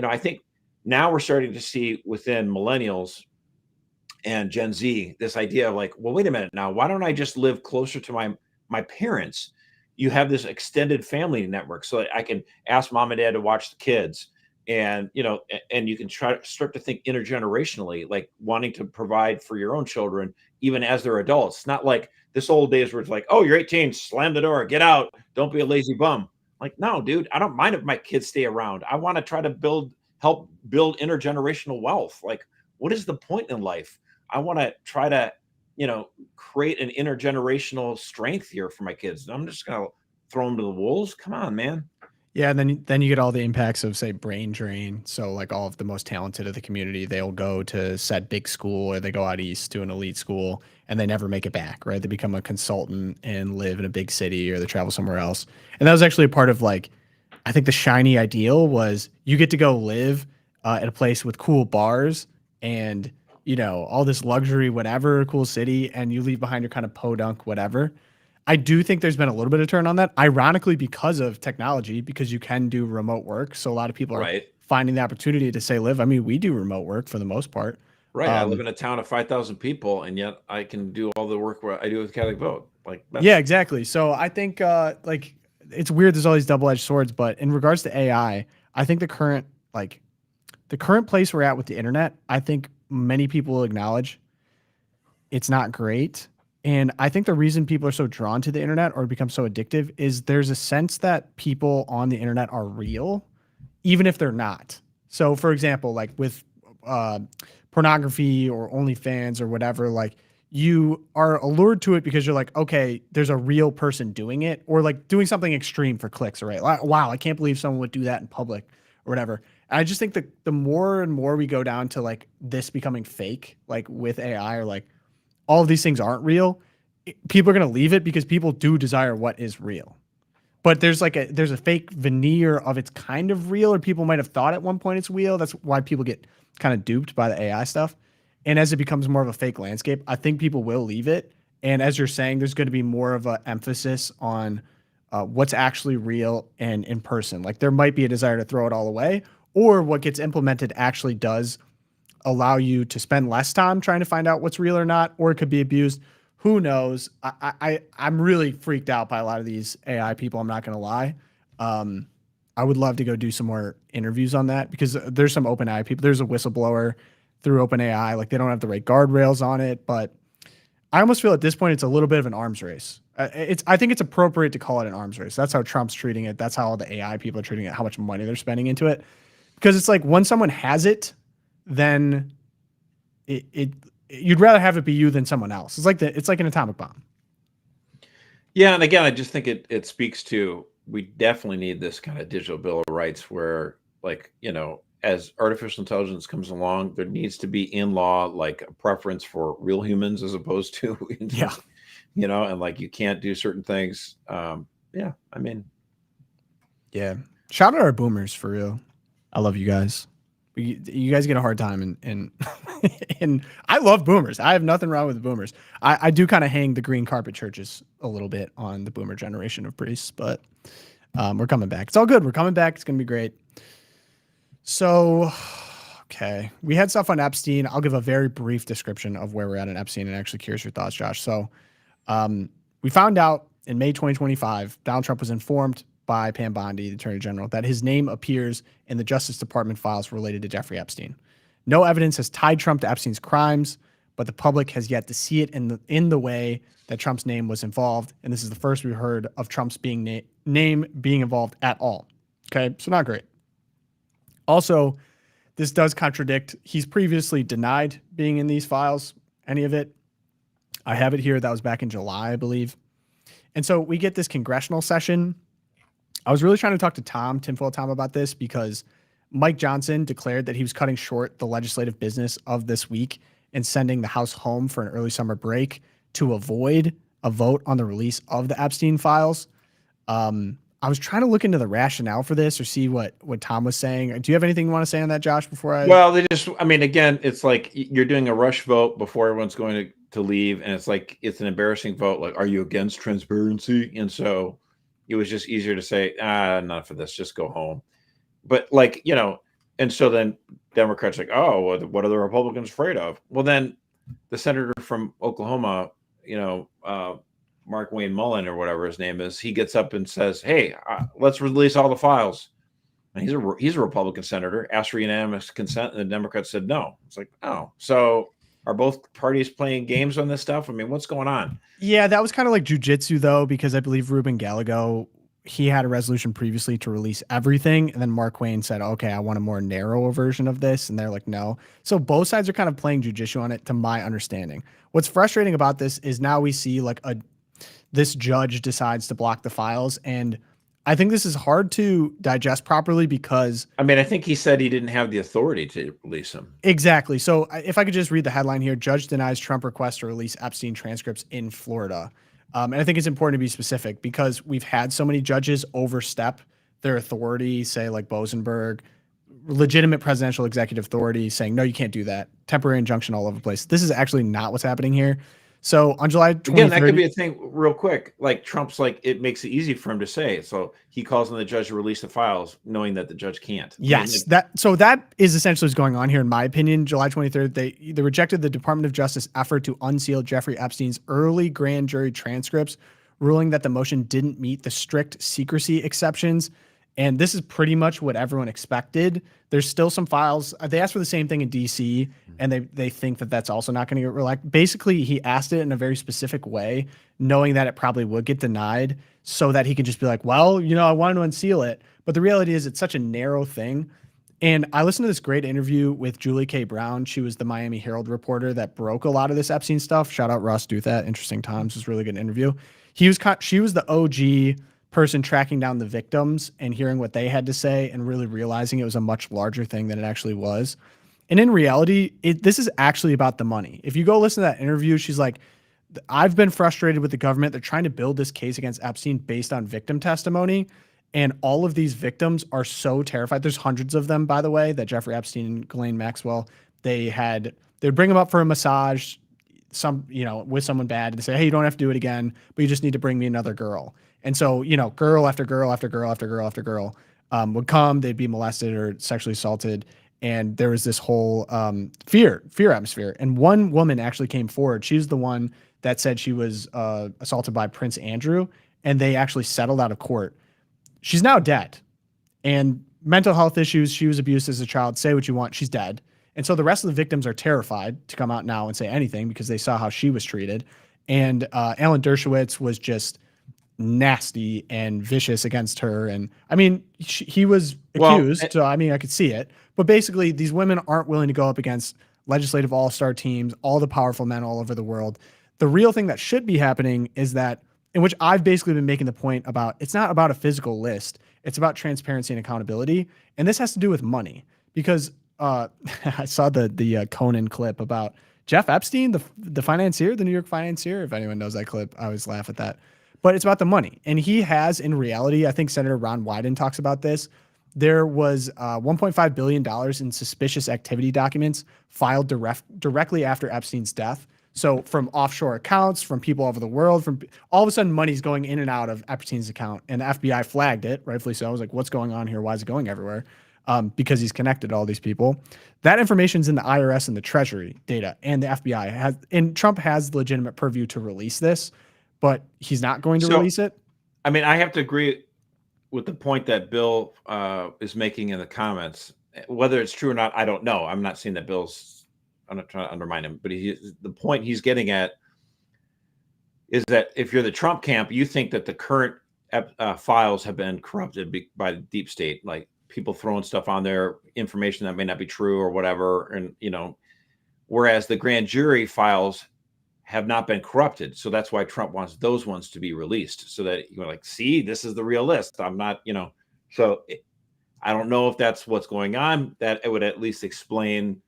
I think now we're starting to see within millennials and Gen Z, this idea of like, well, wait a minute now, why don't I just live closer to my parents? You have this extended family network. So I can ask mom and dad to watch the kids. And and you can start to think intergenerationally, like wanting to provide for your own children even as they're adults. Not like this old days where it's like, oh, you're 18, slam the door, get out, don't be a lazy bum. Like, no, dude, I don't mind if my kids stay around. I want to try to help build intergenerational wealth. Like, what is the point in life? I want to try to create an intergenerational strength here for my kids. I'm just gonna throw them to the wolves. Come on, man. Yeah, and then you get all the impacts of, say, brain drain. So like all of the most talented of the community, they'll go to said big school, or they go out east to an elite school, and they never make it back, right? They become a consultant and live in a big city, or they travel somewhere else. And that was actually a part of, like, I think the shiny ideal was you get to go live at a place with cool bars and all this luxury, whatever, cool city, and you leave behind your kind of podunk whatever. I do think there's been a little bit of turn on that, ironically, because of technology, because you can do remote work. So a lot of people are finding the opportunity to, say, live. I mean, we do remote work for the most part. Right. I live in a town of 5,000 people, and yet I can do all the work I do with Catholic Vote. Like, yeah, exactly. So I think like it's weird. There's all these double-edged swords, but in regards to AI, I think the current place we're at with the internet, I think many people will acknowledge it's not great. And I think the reason people are so drawn to the internet or become so addictive is there's a sense that people on the internet are real, even if they're not. So, for example, like with pornography or OnlyFans or whatever, like you are allured to it because you're like, okay, there's a real person doing it, or like doing something extreme for clicks, right? Like, wow, I can't believe someone would do that in public or whatever. And I just think that the more and more we go down to like this becoming fake, like with AI, or like all of these things aren't real, people are going to leave it because people do desire what is real. But there's a fake veneer of it's kind of real, or people might have thought at one point it's real. That's why people get kind of duped by the AI stuff. And as it becomes more of a fake landscape, I think people will leave it. And as you're saying, there's going to be more of an emphasis on what's actually real and in person. Like there might be a desire to throw it all away, or what gets implemented actually does allow you to spend less time trying to find out what's real or not, or it could be abused. Who knows? I'm really freaked out by a lot of these AI people. I'm not going to lie. I would love to go do some more interviews on that, because there's some OpenAI people. There's a whistleblower through OpenAI. Like they don't have the right guardrails on it, but I almost feel at this point it's a little bit of an arms race. I think it's appropriate to call it an arms race. That's how Trump's treating it. That's how all the AI people are treating it. How much money they're spending into it, because it's like when someone has it, then you'd rather have it be you than someone else. It's like an atomic bomb. Yeah, and again, I just think it speaks to, we definitely need this kind of digital bill of rights where, like, as artificial intelligence comes along, there needs to be in law like a preference for real humans as opposed to and like you can't do certain things. Yeah, I mean, yeah. Shout out our boomers for real. I love you guys. You guys get a hard time, and and I love boomers. I have nothing wrong with boomers. I do kind of hang the green carpet churches a little bit on the boomer generation of priests, but we're coming back. It's all good. We're coming back. It's going to be great. So, okay. We had stuff on Epstein. I'll give a very brief description of where we're at on Epstein, and actually curious your thoughts, Josh. So we found out in May 2025, Donald Trump was informed by Pam Bondi, the Attorney General, that his name appears in the Justice Department files related to Jeffrey Epstein. No evidence has tied Trump to Epstein's crimes, but the public has yet to see it in the way that Trump's name was involved. And this is the first we've heard of Trump's name being involved at all. Okay, so not great. Also, this does contradict, he's previously denied being in these files, any of it. I have it here. That was back in July, I believe. And so we get this congressional session. I was really trying to talk to Tinfoil Tom about this, because Mike Johnson declared that he was cutting short the legislative business of this week and sending the House home for an early summer break to avoid a vote on the release of the Epstein files. I was trying to look into the rationale for this, or see what Tom was saying. Do you have anything you want to say on that, Josh, before I... Well, again, it's like you're doing a rush vote before everyone's going to leave, and it's like, it's an embarrassing vote. Like, are you against transparency? And so it was just easier to say, not for this, just go home. But like, and so then Democrats like, oh, well, what are the Republicans afraid of? Well, then the senator from Oklahoma, Mark Wayne Mullen or whatever his name is, he gets up and says, hey, let's release all the files. And he's a Republican senator, asked for unanimous consent, and the Democrats said no. It's like, oh, so are both parties playing games on this stuff? I mean, what's going on? Yeah, that was kind of like jujitsu though, because I believe Ruben Gallego, he had a resolution previously to release everything, and then Mark Wayne said, "Okay, I want a more narrow version of this," and they're like, "No." So both sides are kind of playing jujitsu on it, to my understanding. What's frustrating about this is now we see like this judge decides to block the files, and I think this is hard to digest properly because I mean, I think he said he didn't have the authority to release them. exactly. So if I could just read the headline here, judge denies Trump request to release Epstein transcripts in Florida. And I think it's important to be specific because we've had so many judges overstep their authority, say like Bosenberg, legitimate presidential executive authority saying, no, you can't do that. Temporary injunction all over the place. This is actually not what's happening here. So on July 23rd, again, that could be a thing real quick. Like Trump's like, it makes it easy for him to say. So he calls on the judge to release the files, knowing that the judge can't. Yes, that is essentially what's going on here, in my opinion. July 23rd, they rejected the Department of Justice effort to unseal Jeffrey Epstein's early grand jury transcripts, ruling that the motion didn't meet the strict secrecy exceptions. And this is pretty much what everyone expected. There's still some files. They asked for the same thing in DC, and they think that that's also not going to get released. Basically, he asked it in a very specific way, knowing that it probably would get denied, so that he could just be like, well, I wanted to unseal it. But the reality is it's such a narrow thing. And I listened to this great interview with Julie K. Brown. She was the Miami Herald reporter that broke a lot of this Epstein stuff. Shout out Russ Duthat. Interesting Times. It was a really good interview. She was the OG person tracking down the victims and hearing what they had to say and really realizing it was a much larger thing than it actually was. And in reality, this is actually about the money. If you go listen to that interview, she's like, I've been frustrated with the government. They're trying to build this case against Epstein based on victim testimony. And all of these victims are so terrified. There's hundreds of them, by the way, that Jeffrey Epstein and Ghislaine Maxwell, they'd bring them up for a massage, with someone bad, and say, hey, you don't have to do it again, but you just need to bring me another girl. And so, girl after girl after girl after girl after girl would come, they'd be molested or sexually assaulted. And there was this whole fear atmosphere. And one woman actually came forward. She's the one that said she was assaulted by Prince Andrew, and they actually settled out of court. She's now dead. And mental health issues, she was abused as a child, say what you want, she's dead. And so the rest of the victims are terrified to come out now and say anything because they saw how she was treated. And Alan Dershowitz was just nasty and vicious against her. And I mean, he was accused, so I mean, I could see it. But basically, these women aren't willing to go up against legislative all-star teams, all the powerful men all over the world. The real thing that should be happening is that, in which I've basically been making the point about, it's not about a physical list. It's about transparency and accountability. And this has to do with money, because I saw the Conan clip about Jeff Epstein, the financier, the New York financier. If anyone knows that clip, I always laugh at that. But it's about the money. And he has, in reality, I think Senator Ron Wyden talks about this, there was $1.5 billion in suspicious activity documents filed directly after Epstein's death. So from offshore accounts, from people all over the world, from all of a sudden money's going in and out of Epstein's account, and the FBI flagged it, rightfully so. I was like, what's going on here? Why is it going everywhere? Because he's connected to all these people. That information's in the IRS and the Treasury data, and the FBI has, and Trump has legitimate purview to release this, but he's not going to release it. I mean, I have to agree with the point that Bill is making in the comments. Whether it's true or not, I don't know. I'm not saying that I'm not trying to undermine him, but the point he's getting at is that if you're the Trump camp, you think that the current files have been corrupted by the deep state, like people throwing stuff on there, information that may not be true or whatever. And, whereas the grand jury files have not been corrupted. So that's why Trump wants those ones to be released, so that you're like, see, this is the real list. I'm not, so I don't know if that's what's going on. That it would at least explain,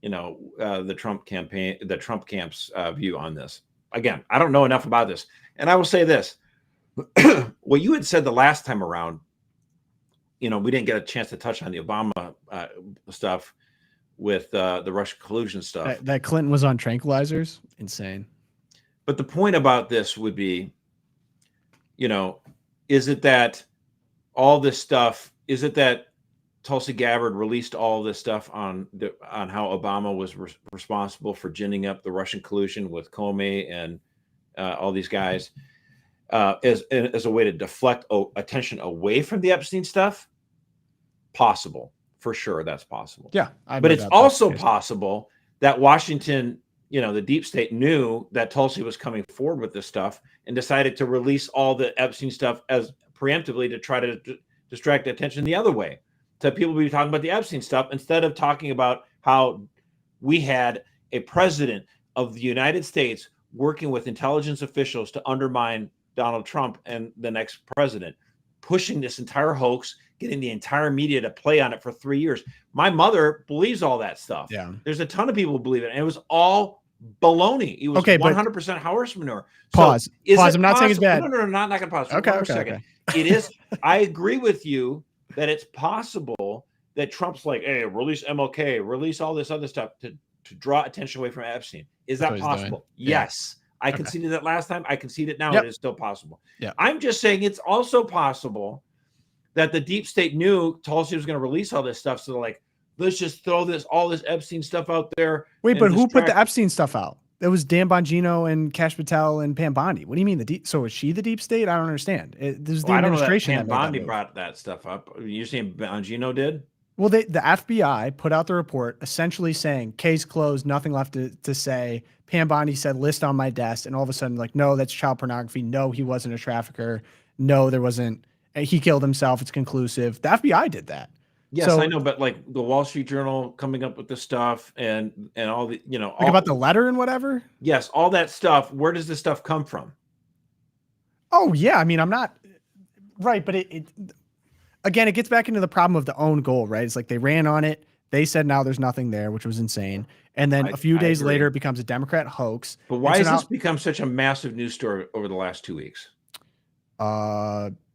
the Trump camp's view on this. Again, I don't know enough about this. And I will say this, what you had said the last time around, we didn't get a chance to touch on the Obama stuff with the Russian collusion stuff. That Clinton was on tranquilizers, insane. But the point about this would be, is it that all this stuff, is it that Tulsi Gabbard released all this stuff on how Obama was responsible for ginning up the Russian collusion with Comey and all these guys as a way to deflect attention away from the Epstein stuff? possible for sure. That's possible. Yeah, but it's also possible that Washington, the deep state knew that Tulsi was coming forward with this stuff and decided to release all the Epstein stuff as preemptively to try to distract attention the other way. So people be talking about the Epstein stuff instead of talking about how we had a president of the United States working with intelligence officials to undermine Donald Trump and the next president, pushing this entire hoax, getting the entire media to play on it for 3 years. My mother believes all that stuff. Yeah. There's a ton of people who believe it. And it was all baloney. It was 100% horse manure. Pause. Pause. I'm not saying it's bad. No, not going to pause. Okay. For a second. It is. I agree with you that it's possible that Trump's like, hey, release MLK, release all this other stuff to draw attention away from Epstein. Is that possible? Yes. I conceded that last time. I concede it now. It is still possible. Yeah. I'm just saying it's also possible that the deep state knew Tulsi was going to release all this stuff. So they're like, let's just throw all this Epstein stuff out there. Wait, but who put the Epstein stuff out? It was Dan Bongino and Kash Patel and Pam Bondi. What do you mean so is she the deep state? I don't understand. There's the administration. Pam Bondi brought that stuff up. You're saying Bongino did? Well, the FBI put out the report essentially saying case closed, nothing left to say. Pam Bondi said list on my desk, and all of a sudden like, no, that's child pornography. No, he wasn't a trafficker. No, there wasn't. He killed himself. It's conclusive. The FBI did that. Yes, I know, but like the Wall Street Journal coming up with the stuff and all the, about the letter and whatever. Yes, all that stuff. Where does this stuff come from? Oh yeah, I mean, I'm not right, but it again, it gets back into the problem of the own goal, right? It's like they ran on it. They said now there's nothing there, which was insane. And then a few days later, it becomes a Democrat hoax. But why has this become such a massive news story over the last 2 weeks?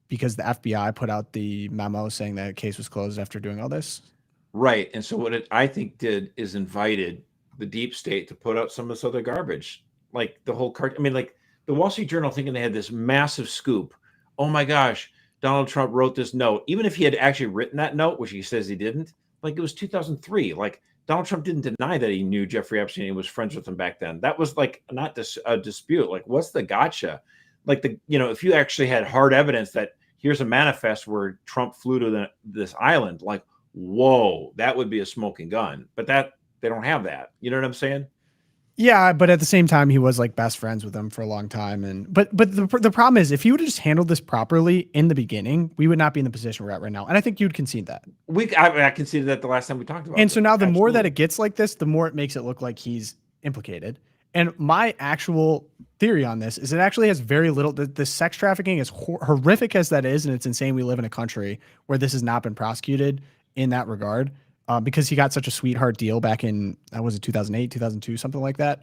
Because the FBI put out the memo saying that the case was closed after doing all this. Right. And so what I think did is invited the deep state to put out some of this other garbage, like the whole like the Wall Street Journal thinking they had this massive scoop. Oh my gosh, Donald Trump wrote this note. Even if he had actually written that note, which he says he didn't, like it was 2003. Like Donald Trump didn't deny that he knew Jeffrey Epstein and was friends with him back then. That was like not a dispute. Like what's the gotcha? Like if you actually had hard evidence that here's a manifest where Trump flew to this island, like, whoa, that would be a smoking gun. But they don't have that. You know what I'm saying? Yeah, but at the same time, he was like best friends with them for a long time. But the problem is, if he would have just handled this properly in the beginning, we would not be in the position we're at right now. And I think you'd concede that. I conceded that the last time we talked about it. And so now the more that it gets like this, the more it makes it look like he's implicated. And my actual theory on this is it actually has very little. The sex trafficking, as horrific as that is, and it's insane we live in a country where this has not been prosecuted in that regard, because he got such a sweetheart deal back in, was it 2008, 2002, something like that,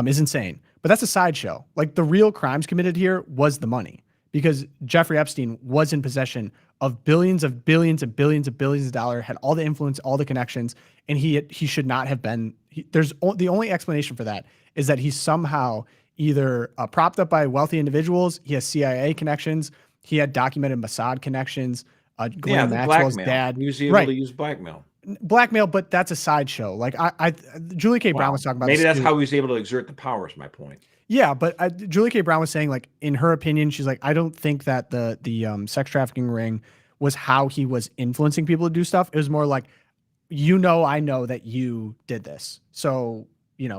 is insane. But that's a sideshow. Like the real crimes committed here was the money, because Jeffrey Epstein was in possession of billions of billions of billions of billions of dollars, had all the influence, all the connections, and he should not have been. The only explanation for that is that he's somehow either propped up by wealthy individuals. He has CIA connections. He had documented Mossad connections. Ghislaine Maxwell's dad. He was able to use blackmail. But that's a sideshow. Like Julie K. Brown was talking about. Maybe that's how he was able to exert the power. Is my point. Yeah, but Julie K. Brown was saying, like, in her opinion, she's like, I don't think that the sex trafficking ring was how he was influencing people to do stuff. It was more like, I know that you did this, so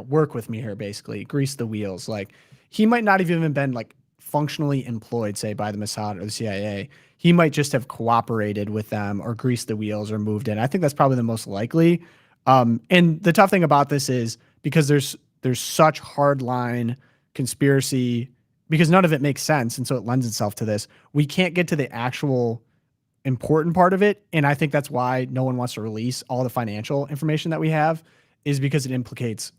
work with me here, basically grease the wheels. Like he might not have even been like functionally employed, say, by the Mossad or the CIA. He might just have cooperated with them or greased the wheels or moved in. I think that's probably the most likely. And the tough thing about this is because there's such hardline conspiracy, because none of it makes sense, and so it lends itself to this. We can't get to the actual important part of it, and I think that's why no one wants to release all the financial information that we have, is because it implicates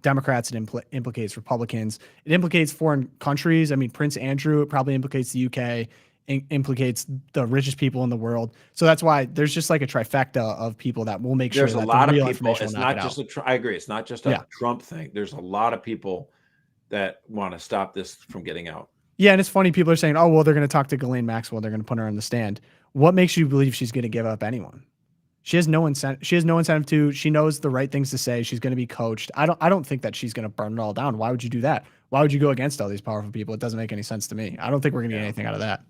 Democrats, it implicates Republicans, it implicates foreign countries. I mean, Prince Andrew, it probably implicates the UK, implicates the richest people in the world. So that's why there's just like a trifecta of people that will make sure that the real information will knock it out. I agree. It's not just a Trump thing. There's a lot of people that want to stop this from getting out. Yeah, and it's funny. People are saying, oh, well, they're going to talk to Ghislaine Maxwell. They're going to put her on the stand. What makes you believe she's going to give up anyone? She has no incentive. She has no incentive to. She knows the right things to say. She's going to be coached. I don't think that she's going to burn it all down. Why would you do that? Why would you go against all these powerful people? It doesn't make any sense to me. I don't think we're going to get anything out of that.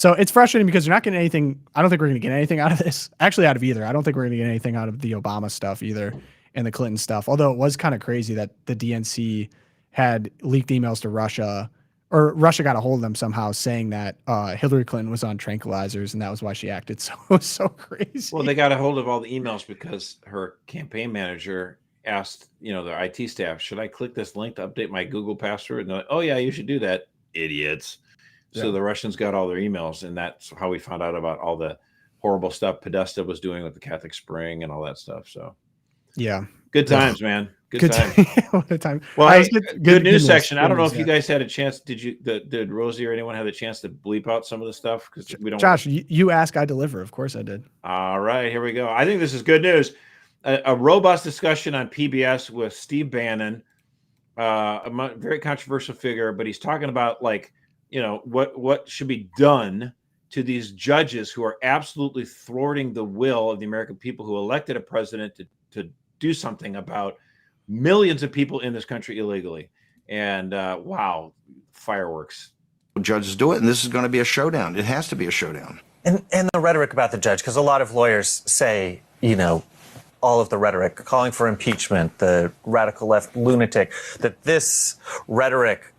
So it's frustrating because you're not getting anything. I don't think we're going to get anything out of this. Actually, out of either. I don't think we're going to get anything out of the Obama stuff either and the Clinton stuff. Although it was kind of crazy that the DNC had leaked emails to Russia, or Russia got a hold of them somehow, saying that Hillary Clinton was on tranquilizers and that was why she acted so crazy. Well, they got a hold of all the emails because her campaign manager asked, the IT staff, should I click this link to update my Google password? And they're like, oh yeah, you should do that, idiots. So the Russians got all their emails, and that's how we found out about all the horrible stuff Podesta was doing with the Catholic Spring and all that stuff. So yeah, good times, man. Good times. What a time. Well, good news section. I don't know news, if you guys had a chance. Did Rosie or anyone have a chance to bleep out some of the stuff? Because we don't. Josh, you ask, I deliver. Of course I did. All right, here we go. I think this is good news. A robust discussion on PBS with Steve Bannon, a very controversial figure, but he's talking about what should be done to these judges who are absolutely thwarting the will of the American people who elected a president to do something about millions of people in this country illegally. And wow, fireworks. Judges do it, and this is going to be a showdown. It has to be a showdown. And the rhetoric about the judge, because a lot of lawyers say, all of the rhetoric, calling for impeachment, the radical left lunatic, that this rhetoric,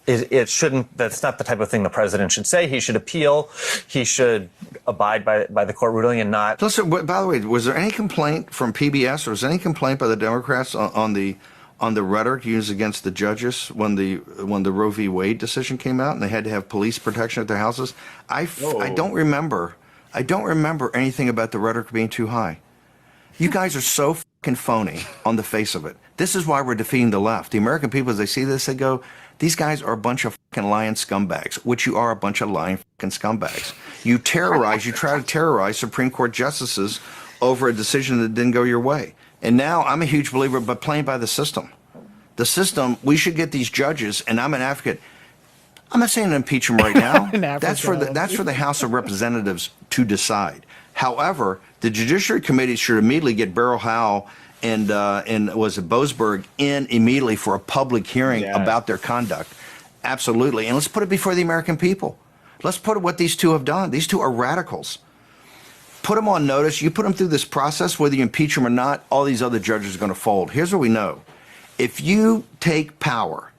it shouldn't, that's not the type of thing the president should say. He should appeal. He should abide by the court ruling and not. Listen, by the way, was there any complaint from PBS, or was there any complaint by the Democrats on the rhetoric used against the judges when the Roe v. Wade decision came out and they had to have police protection at their houses? I don't remember anything about the rhetoric being too high. You guys are so fucking phony on the face of it. This is why we're defeating the left. The American people, as they see this, they go, these guys are a bunch of fucking lying scumbags, which you are, a bunch of lying fucking scumbags. You try to terrorize Supreme Court justices over a decision that didn't go your way. And now I'm a huge believer, but playing by the system. The system, we should get these judges, and I'm an advocate. I'm not saying to impeach them right now. That's for the House of Representatives to decide. However, the Judiciary Committee should immediately get Beryl Howell and was it Boasberg in immediately for a public hearing about their conduct. Absolutely. And let's put it before the American people. Let's put what these two have done. These two are radicals. Put them on notice. You put them through this process, whether you impeach them or not, all these other judges are going to fold. Here's what we know. If you take power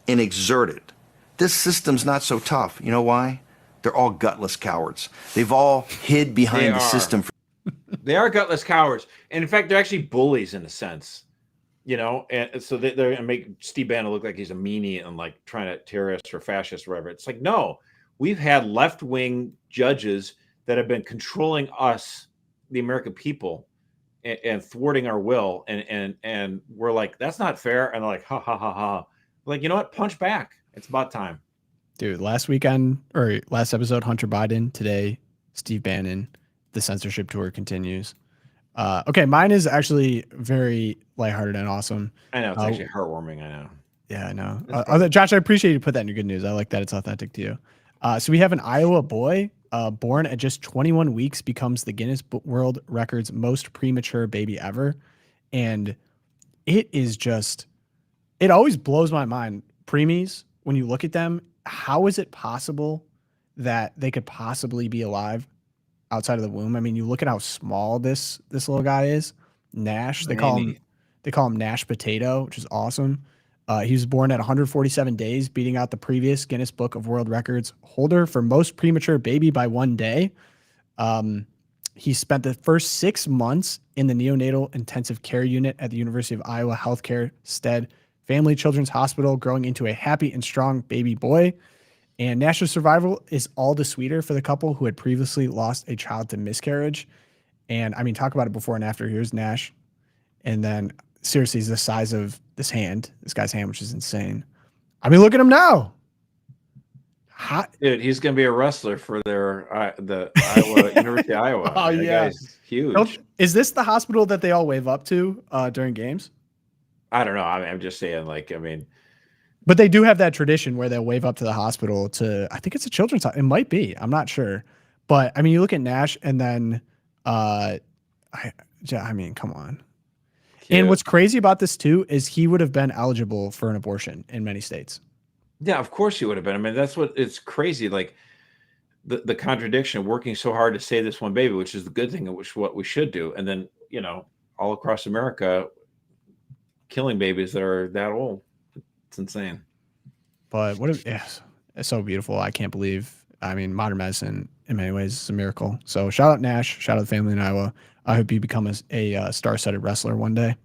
and exert it, this system's not so tough. You know why? They're all gutless cowards. They've all hid behind the system. They are gutless cowards. And in fact, they're actually bullies in a sense, and so they're going to make Steve Bannon look like he's a meanie and like trying to terrorist or fascist or whatever. It's like, no, we've had left-wing judges that have been controlling us, the American people, and thwarting our will. And we're like, that's not fair. And they're like, ha, ha, ha, ha. Like, you know what? Punch back. It's about time. Dude, last episode, Hunter Biden. Today, Steve Bannon. The censorship tour continues. Okay, mine is actually very lighthearted and awesome. I know. It's actually heartwarming. I know. Yeah, I know. Josh, I appreciate you put that in your good news. I like that it's authentic to you. So we have an Iowa boy born at just 21 weeks becomes the Guinness World Records most premature baby ever. And it is just, it always blows my mind. Preemies, when you look at them, how is it possible that they could possibly be alive outside of the womb? I mean, you look at how small this little guy is. Nash, they call him Nash Potato, which is awesome. He was born at 147 days, beating out the previous Guinness Book of World Records holder for most premature baby by 1 day. He spent the first 6 months in the neonatal intensive care unit at the University of Iowa Healthcare Stead Family Children's Hospital, growing into a happy and strong baby boy. And Nash's survival is all the sweeter for the couple who had previously lost a child to miscarriage. And I mean, talk about it before and after. Here's Nash. And then seriously, he's the size of this guy's hand, which is insane. I mean, look at him now. Hot. Dude, he's going to be a wrestler for the Iowa University of Iowa. Oh, that yeah. Guy's huge. Is this the hospital that they all wave up to during games? I don't know. I'm just saying, but they do have that tradition where they'll wave up to the hospital to, I think it's a children's hospital. It might be. I'm not sure. But I mean, you look at Nash and then, I mean, come on. Cute. And what's crazy about this too, is he would have been eligible for an abortion in many states. Yeah, of course he would have been. I mean, that's what it's crazy. Like, the contradiction, working so hard to save this one baby, which is the good thing, which is what we should do, and then all across America, killing babies that are that old. It's insane. But yes, it's so beautiful. I can't believe. I mean, modern medicine in many ways is a miracle. So shout out Nash, shout out the family in Iowa. I hope you become a star-studded wrestler one day.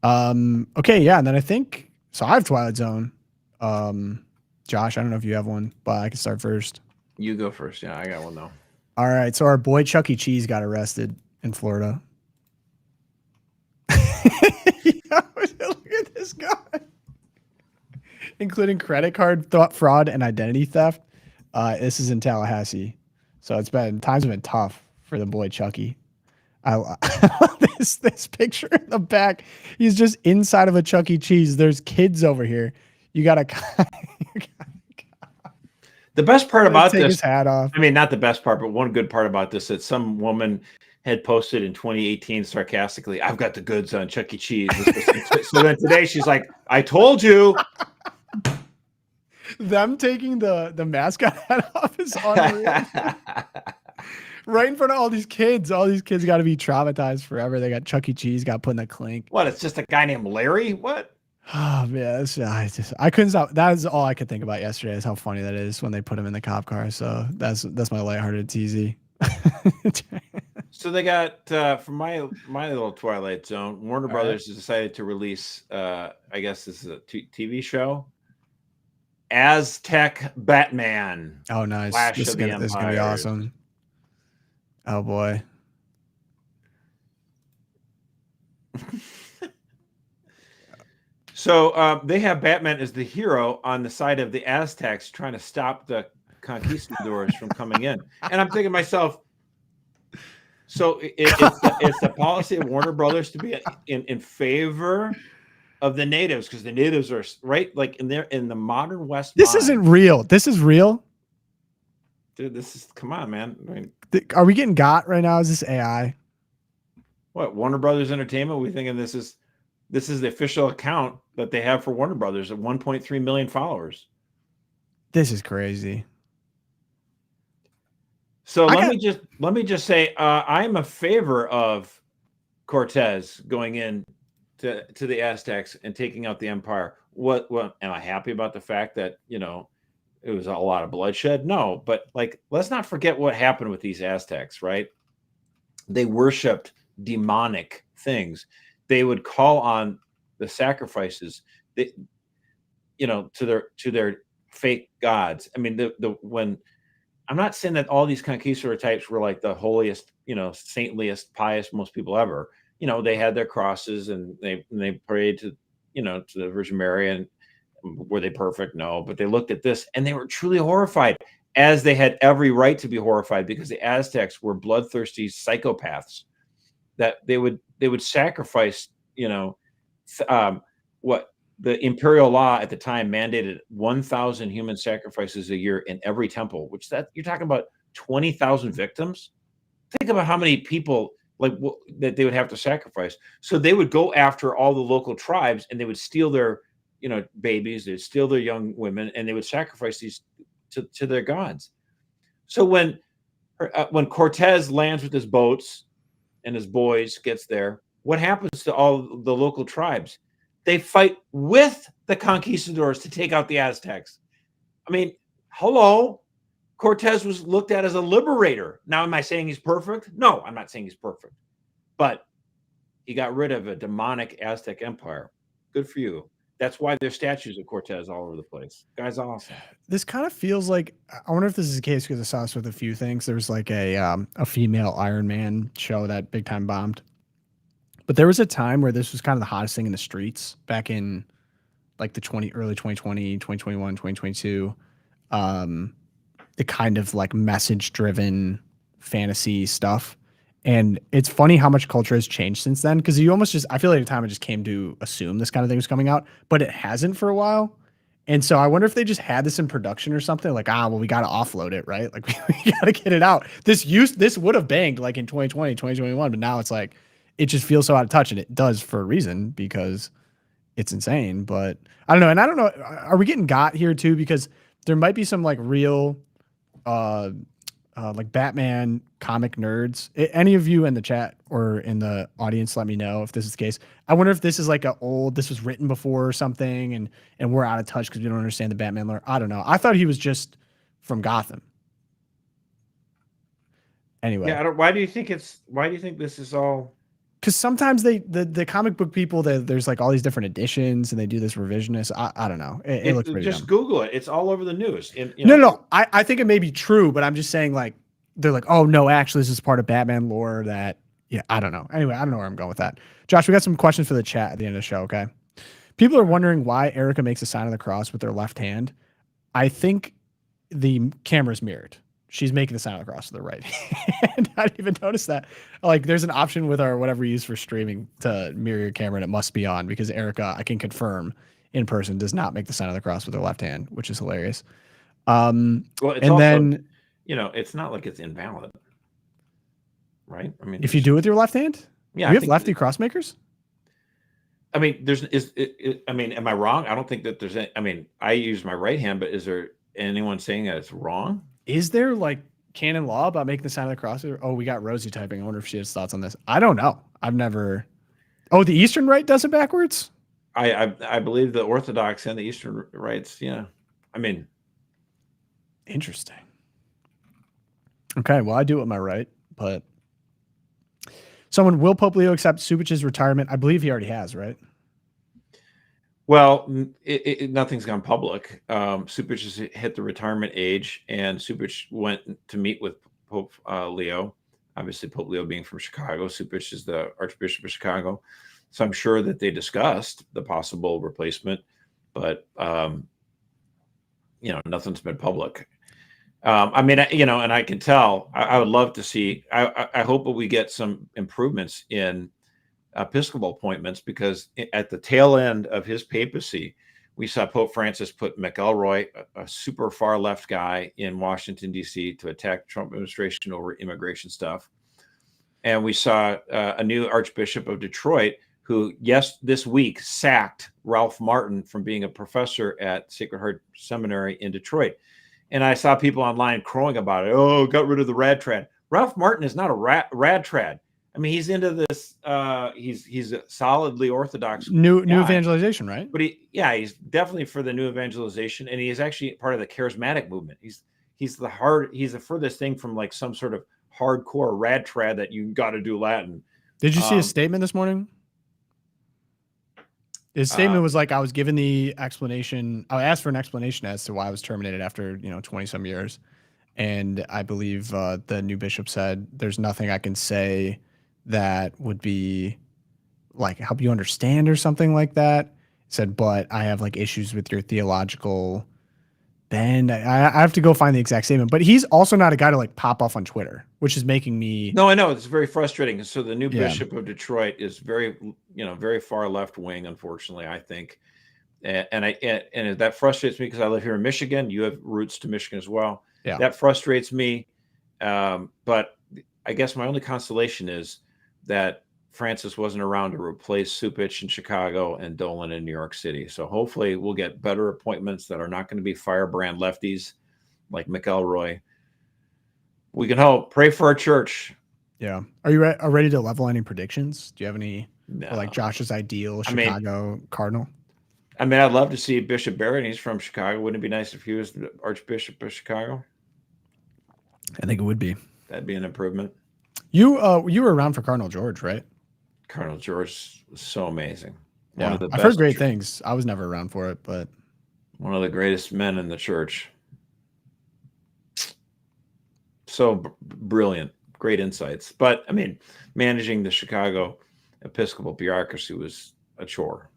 Okay, yeah, and then I think so. I have Twilight Zone. Josh, I don't know if you have one, but I can start first. You go first. Yeah, I got one though. All right, so our boy Chuckie Cheese got arrested in Florida. Look at this guy. Including credit card fraud and identity theft. This is in Tallahassee. So times have been tough for the boy Chuckie. I love this picture in the back. He's just inside of a Chuckie Cheese. There's kids over here. You gotta The best part about take this, his hat off. I mean, not the best part, but one good part about this, that some woman had posted in 2018 sarcastically, "I've got the goods on Chuckie Cheese." So then today she's like, "I told you." Them taking the mascot hat off is unreal. Right in front of all these kids. All these kids got to be traumatized forever. They got Chuckie Cheese, got put in a clink. What? It's just a guy named Larry? What? Oh man, I couldn't stop. That is all I could think about yesterday. Is how funny that is when they put him in the cop car. So that's my lighthearted teasy. So they got from my little Twilight Zone. Warner Brothers has decided to release. I guess this is a TV show. Aztec Batman. Oh, nice. Clash This is of the gonna be Empires. awesome. Oh boy. So they have Batman as the hero on the side of the Aztecs trying to stop the conquistadors from coming in. And I'm thinking to myself, so it's the policy of Warner Brothers to be in favor of the natives, because the natives are right, like in the modern West. This isn't real. This is real. Dude, this is, come on, man. I mean, Are we getting got right now? Is this AI? what, Warner Brothers Entertainment? We thinking this is the official account that they have for Warner Brothers at 1.3 million followers. This is crazy. So let me just say, I'm a favor of Cortez going in to the Aztecs and taking out the empire. What am I happy about the fact that it was a lot of bloodshed? No, but like, let's not forget what happened with these Aztecs, right? They worshipped demonic things. They would call on the sacrifices, to their fake gods. I mean, when I'm not saying that all these conquistador types were like the holiest, saintliest, pious most people ever. They had their crosses and they prayed to the Virgin Mary. And were they perfect? No, but they looked at this and they were truly horrified, as they had every right to be horrified, because the Aztecs were bloodthirsty psychopaths that they would sacrifice. What the imperial law at the time mandated 1,000 human sacrifices a year in every temple, which you're talking about 20,000 victims. Think about how many people that they would have to sacrifice. So they would go after all the local tribes and they would steal their babies, they'd steal their young women, and they would sacrifice these to their gods. So when Cortez lands with his boats and his boys gets there, what happens to all the local tribes? They fight with the conquistadors to take out the Aztecs. I mean, hello. Cortez was looked at as a liberator. Now, am I saying he's perfect? No, I'm not saying he's perfect. But he got rid of a demonic Aztec empire. Good for you. That's why there's statues of Cortez all over the place. Guy's awesome. This kind of feels like, I wonder if this is the case, because I saw this with a few things. There was like a female Iron Man show that big time bombed. But there was a time where this was kind of the hottest thing in the streets back in like the early 2020, 2021, 2022. The kind of like message driven fantasy stuff. And it's funny how much culture has changed since then, because you almost I feel like at the time I just came to assume this kind of thing was coming out, but it hasn't for a while. And so I wonder if they just had this in production or something, like, well, we got to offload it, right? Like we got to get it out. This would have banged like in 2020, 2021, but now it's like, it just feels so out of touch, and it does for a reason, because it's insane. But I don't know. And I don't know, are we getting got here too? Because there might be some like real like Batman comic nerds. Any of you in the chat or in the audience, let me know if this is the case. I wonder if this is like this was written before or something, and we're out of touch because we don't understand the Batman lore. I don't know. I thought he was just from Gotham. Anyway, Yeah, why do you think this is all? because sometimes the comic book people, there's like all these different editions and they do this revisionist. I don't know. It looks pretty just dumb. Google it. It's all over the news. And, No. I think it may be true, but I'm just saying like they're like, oh no, actually this is part of Batman lore that I don't know. Anyway, I don't know where I'm going with that. Josh, we got some questions for the chat at the end of the show. Okay. People are wondering why Erica makes a sign of the cross with their left hand. I think the camera's mirrored. She's making the sign of the cross with her right hand. I didn't even notice that. Like, there's an option with our whatever we use for streaming to mirror your camera, and it must be on because Erica, I can confirm in person, does not make the sign of the cross with her left hand, which is hilarious. well, it's and also, then it's not like it's invalid, right? I mean, if you do it with your left hand, yeah, we have lefty cross makers. I mean, am I wrong? I don't think that there's any. I mean, I use my right hand, but is there anyone saying that it's wrong? Is there like canon law about making the sign of the cross? Oh, we got Rosie typing. I wonder if she has thoughts on this. I don't know. I've never. Oh, the Eastern Rite does it backwards? I believe the Orthodox and the Eastern rites. Yeah. I mean, interesting. Okay, well, I do it with my right, but someone, will Pope Leo accept Subich's retirement? I believe he already has, right? well, nothing's gone public. Supich has hit the retirement age, and Supich went to meet with Pope Leo. Obviously, Pope Leo being from Chicago, Supich is the Archbishop of Chicago. So I'm sure that they discussed the possible replacement, but nothing's been public. I mean, and I can tell. I would love to see. I hope that we get some improvements in Episcopal appointments, because at the tail end of his papacy, we saw Pope Francis put McElroy, a super far left guy, in Washington, D.C. to attack the Trump administration over immigration stuff. And we saw a new Archbishop of Detroit who, this week sacked Ralph Martin from being a professor at Sacred Heart Seminary in Detroit. And I saw people online crowing about it. Oh, got rid of the rad trad. Ralph Martin is not a rad trad. I mean, he's into this. He's a solidly Orthodox new guy. Evangelization, right? But he's definitely for the new evangelization, and he is actually part of the charismatic movement. He's the furthest thing from like some sort of hardcore rad trad that you got to do Latin. Did you see his statement this morning? His statement was like, I was given the explanation. I asked for an explanation as to why I was terminated after 20 some years, and I believe the new bishop said, "There's nothing I can say that would be like help you understand," or something like that. He said, but I have like issues with your theological bend. I have to go find the exact statement, but he's also not a guy to like pop off on Twitter, which is making me. No, I know it's very frustrating. So the new bishop of Detroit is very far left wing, unfortunately, I think. And that frustrates me because I live here in Michigan. You have roots to Michigan as well. Yeah. That frustrates me. But I guess my only consolation is that Francis wasn't around to replace Supich in Chicago and Dolan in New York City. So hopefully we'll get better appointments that are not going to be firebrand lefties like McElroy. We can hope. Pray for our church. Yeah. Are you ready to level any predictions? Do you have any No. like Josh's ideal Chicago Cardinal? I mean, I'd love to see Bishop Barrett. He's from Chicago. Wouldn't it be nice if he was the Archbishop of Chicago? I think it would be. That'd be an improvement. You were around for Cardinal George, right? Cardinal George was so amazing. Yeah. One of the I've heard best- great things. I was never around for it, but one of the greatest men in the church. So brilliant, great insights. But I mean, managing the Chicago Episcopal bureaucracy was a chore.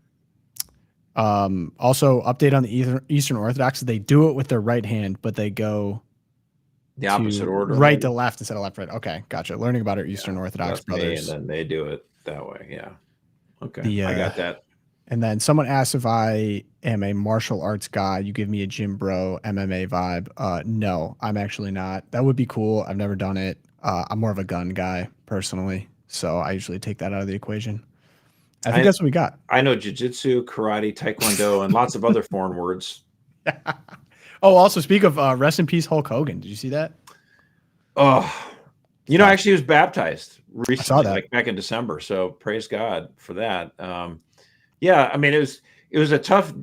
Also, update on the Eastern Orthodox. They do it with their right hand, but they go The opposite order. right to left instead of left right. Okay, gotcha. Learning about our Eastern Orthodox That's me, brothers. and then they do it that way. Yeah. Okay. I got that. And then someone asked if I am a martial arts guy. You give me a gym bro MMA vibe. No, I'm actually not. That would be cool. I've never done it. I'm more of a gun guy personally, so I usually take that out of the equation. I think that's what we got. I know jiu-jitsu, karate, taekwondo, and lots of other foreign words. Oh, also speak of rest in peace, Hulk Hogan. Did you see that? Oh, actually, he was baptized recently, that. like back in December. So praise God for that. Yeah, I mean, it was a tough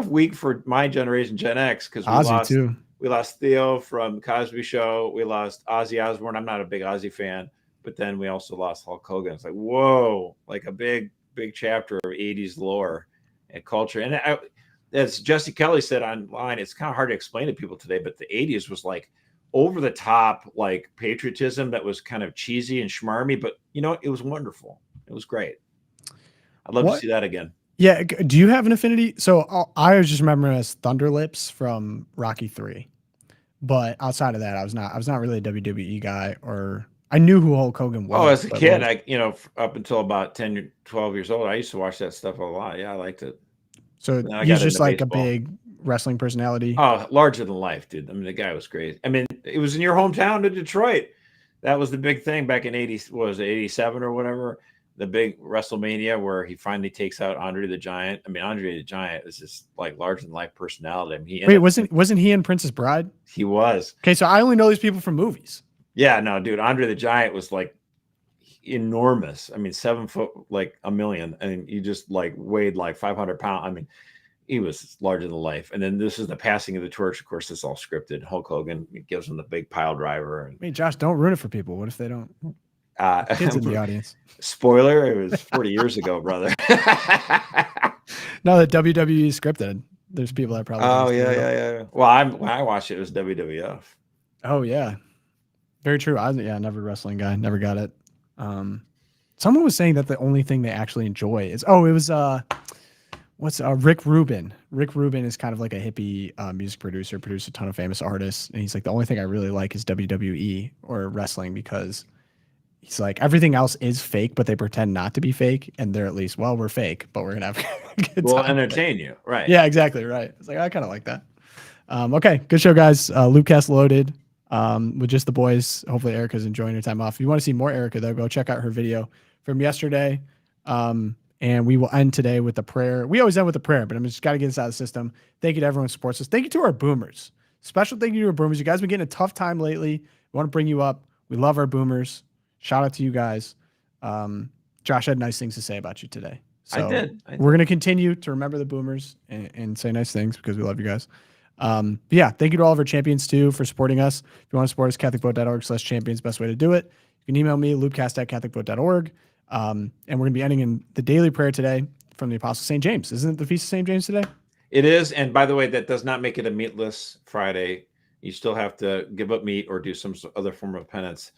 week for my generation, Gen X, because Ozzy too. we lost Theo from Cosby Show. We lost Ozzy Osbourne. I'm not a big Ozzy fan, but then we also lost Hulk Hogan. It's like, whoa, like a big chapter of 80s lore and culture. And as Jesse Kelly said online, it's kind of hard to explain to people today, but the 80s was like over the top, like patriotism that was kind of cheesy and schmarmy, but it was wonderful. It was great. I'd love to see that again. Yeah. Do you have an affinity? So I was just remembering as Thunder Lips from Rocky 3, but outside of that, I was not really a WWE guy, or I knew who Hulk Hogan was. Oh, as a kid, up until about 10, 12 years old, I used to watch that stuff a lot. Yeah, I liked it. So he's just like baseball. A big wrestling personality. Oh, larger than life, dude. I mean, the guy was great. I mean, it was in your hometown of Detroit. That was the big thing back in 87 or whatever. The big WrestleMania where he finally takes out Andre the Giant. I mean, Andre the Giant is just like larger than life personality. I mean, wasn't he in Princess Bride? He was. Okay, so I only know these people from movies. Yeah, no, dude. Andre the Giant was like enormous. I mean, 7 foot, like a million, and he just like weighed like 500 pounds. I mean, he was larger than life. And then this is the passing of the torch. Of course, it's all scripted. Hulk Hogan gives him the big pile driver. And, I mean, Josh, don't ruin it for people. What if they don't? Kids in the audience. Spoiler: it was 40 years ago, brother. No, the WWE is scripted. There's people that probably. Oh yeah. Well, when I watched it was WWF. Oh yeah, very true. Never a wrestling guy. Never got it. Someone was saying that the only thing they actually enjoy is Rick Rubin. Rick Rubin is kind of like a hippie music producer, produced a ton of famous artists, and he's like, the only thing I really like is WWE or wrestling, because he's like, everything else is fake, but they pretend not to be fake, and they're at least, well, we're fake, but we're gonna have a good time. We'll entertain you, right? Yeah, exactly right. It's like, I kind of like that. Okay, good show, guys. Loopcast loaded with just the boys. Hopefully Erica's enjoying her time off. If you want to see more Erica, though, go check out her video from yesterday. And we will end today with a prayer. We always end with a prayer, but I'm just got to get this out of the system. Thank you to everyone who supports us. Thank you to our boomers. Special thank you to our boomers. You guys have been getting a tough time lately. We want to bring you up. We love our boomers. Shout out to you guys. Josh had nice things to say about you today. So I did. We're going to continue to remember the boomers and say nice things because we love you guys. But yeah, thank you to all of our champions too for supporting us. If you want to support us, catholicvote.org/champions, best way to do it. You can email me, loopcast@catholicvote.org. And we're going to be ending in the daily prayer today from the Apostle St. James. Isn't it the Feast of St. James today? It is. And by the way, that does not make it a meatless Friday. You still have to give up meat or do some other form of penance.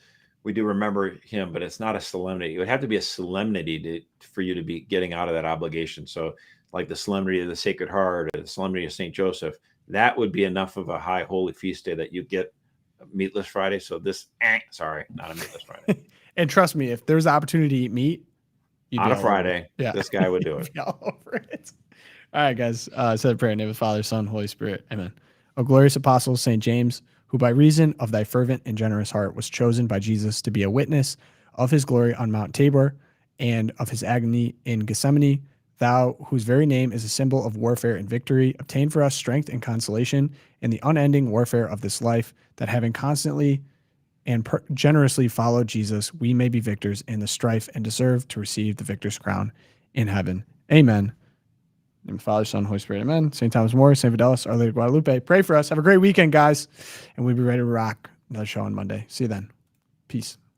We do remember him, but it's not a solemnity. It would have to be a solemnity for you to be getting out of that obligation. So like the solemnity of the Sacred Heart or the solemnity of St. Joseph, that would be enough of a high holy feast day that you get a meatless Friday. So this, sorry, not a meatless Friday. And trust me, if there's the opportunity to eat meat, on a Friday, this guy would do it. All over it. All right, guys. Say the prayer in the name of the Father, Son, Holy Spirit. Amen. O glorious apostle, St. James, who by reason of thy fervent and generous heart was chosen by Jesus to be a witness of his glory on Mount Tabor and of his agony in Gethsemane, thou, whose very name is a symbol of warfare and victory, obtain for us strength and consolation in the unending warfare of this life, that having constantly and generously followed Jesus, we may be victors in the strife and deserve to receive the victor's crown in heaven. Amen. In the name of the Father, Son, Holy Spirit. Amen. St. Thomas More, St. Fidelis, Our Lady of Guadalupe. Pray for us. Have a great weekend, guys. And we'll be ready to rock another show on Monday. See you then. Peace.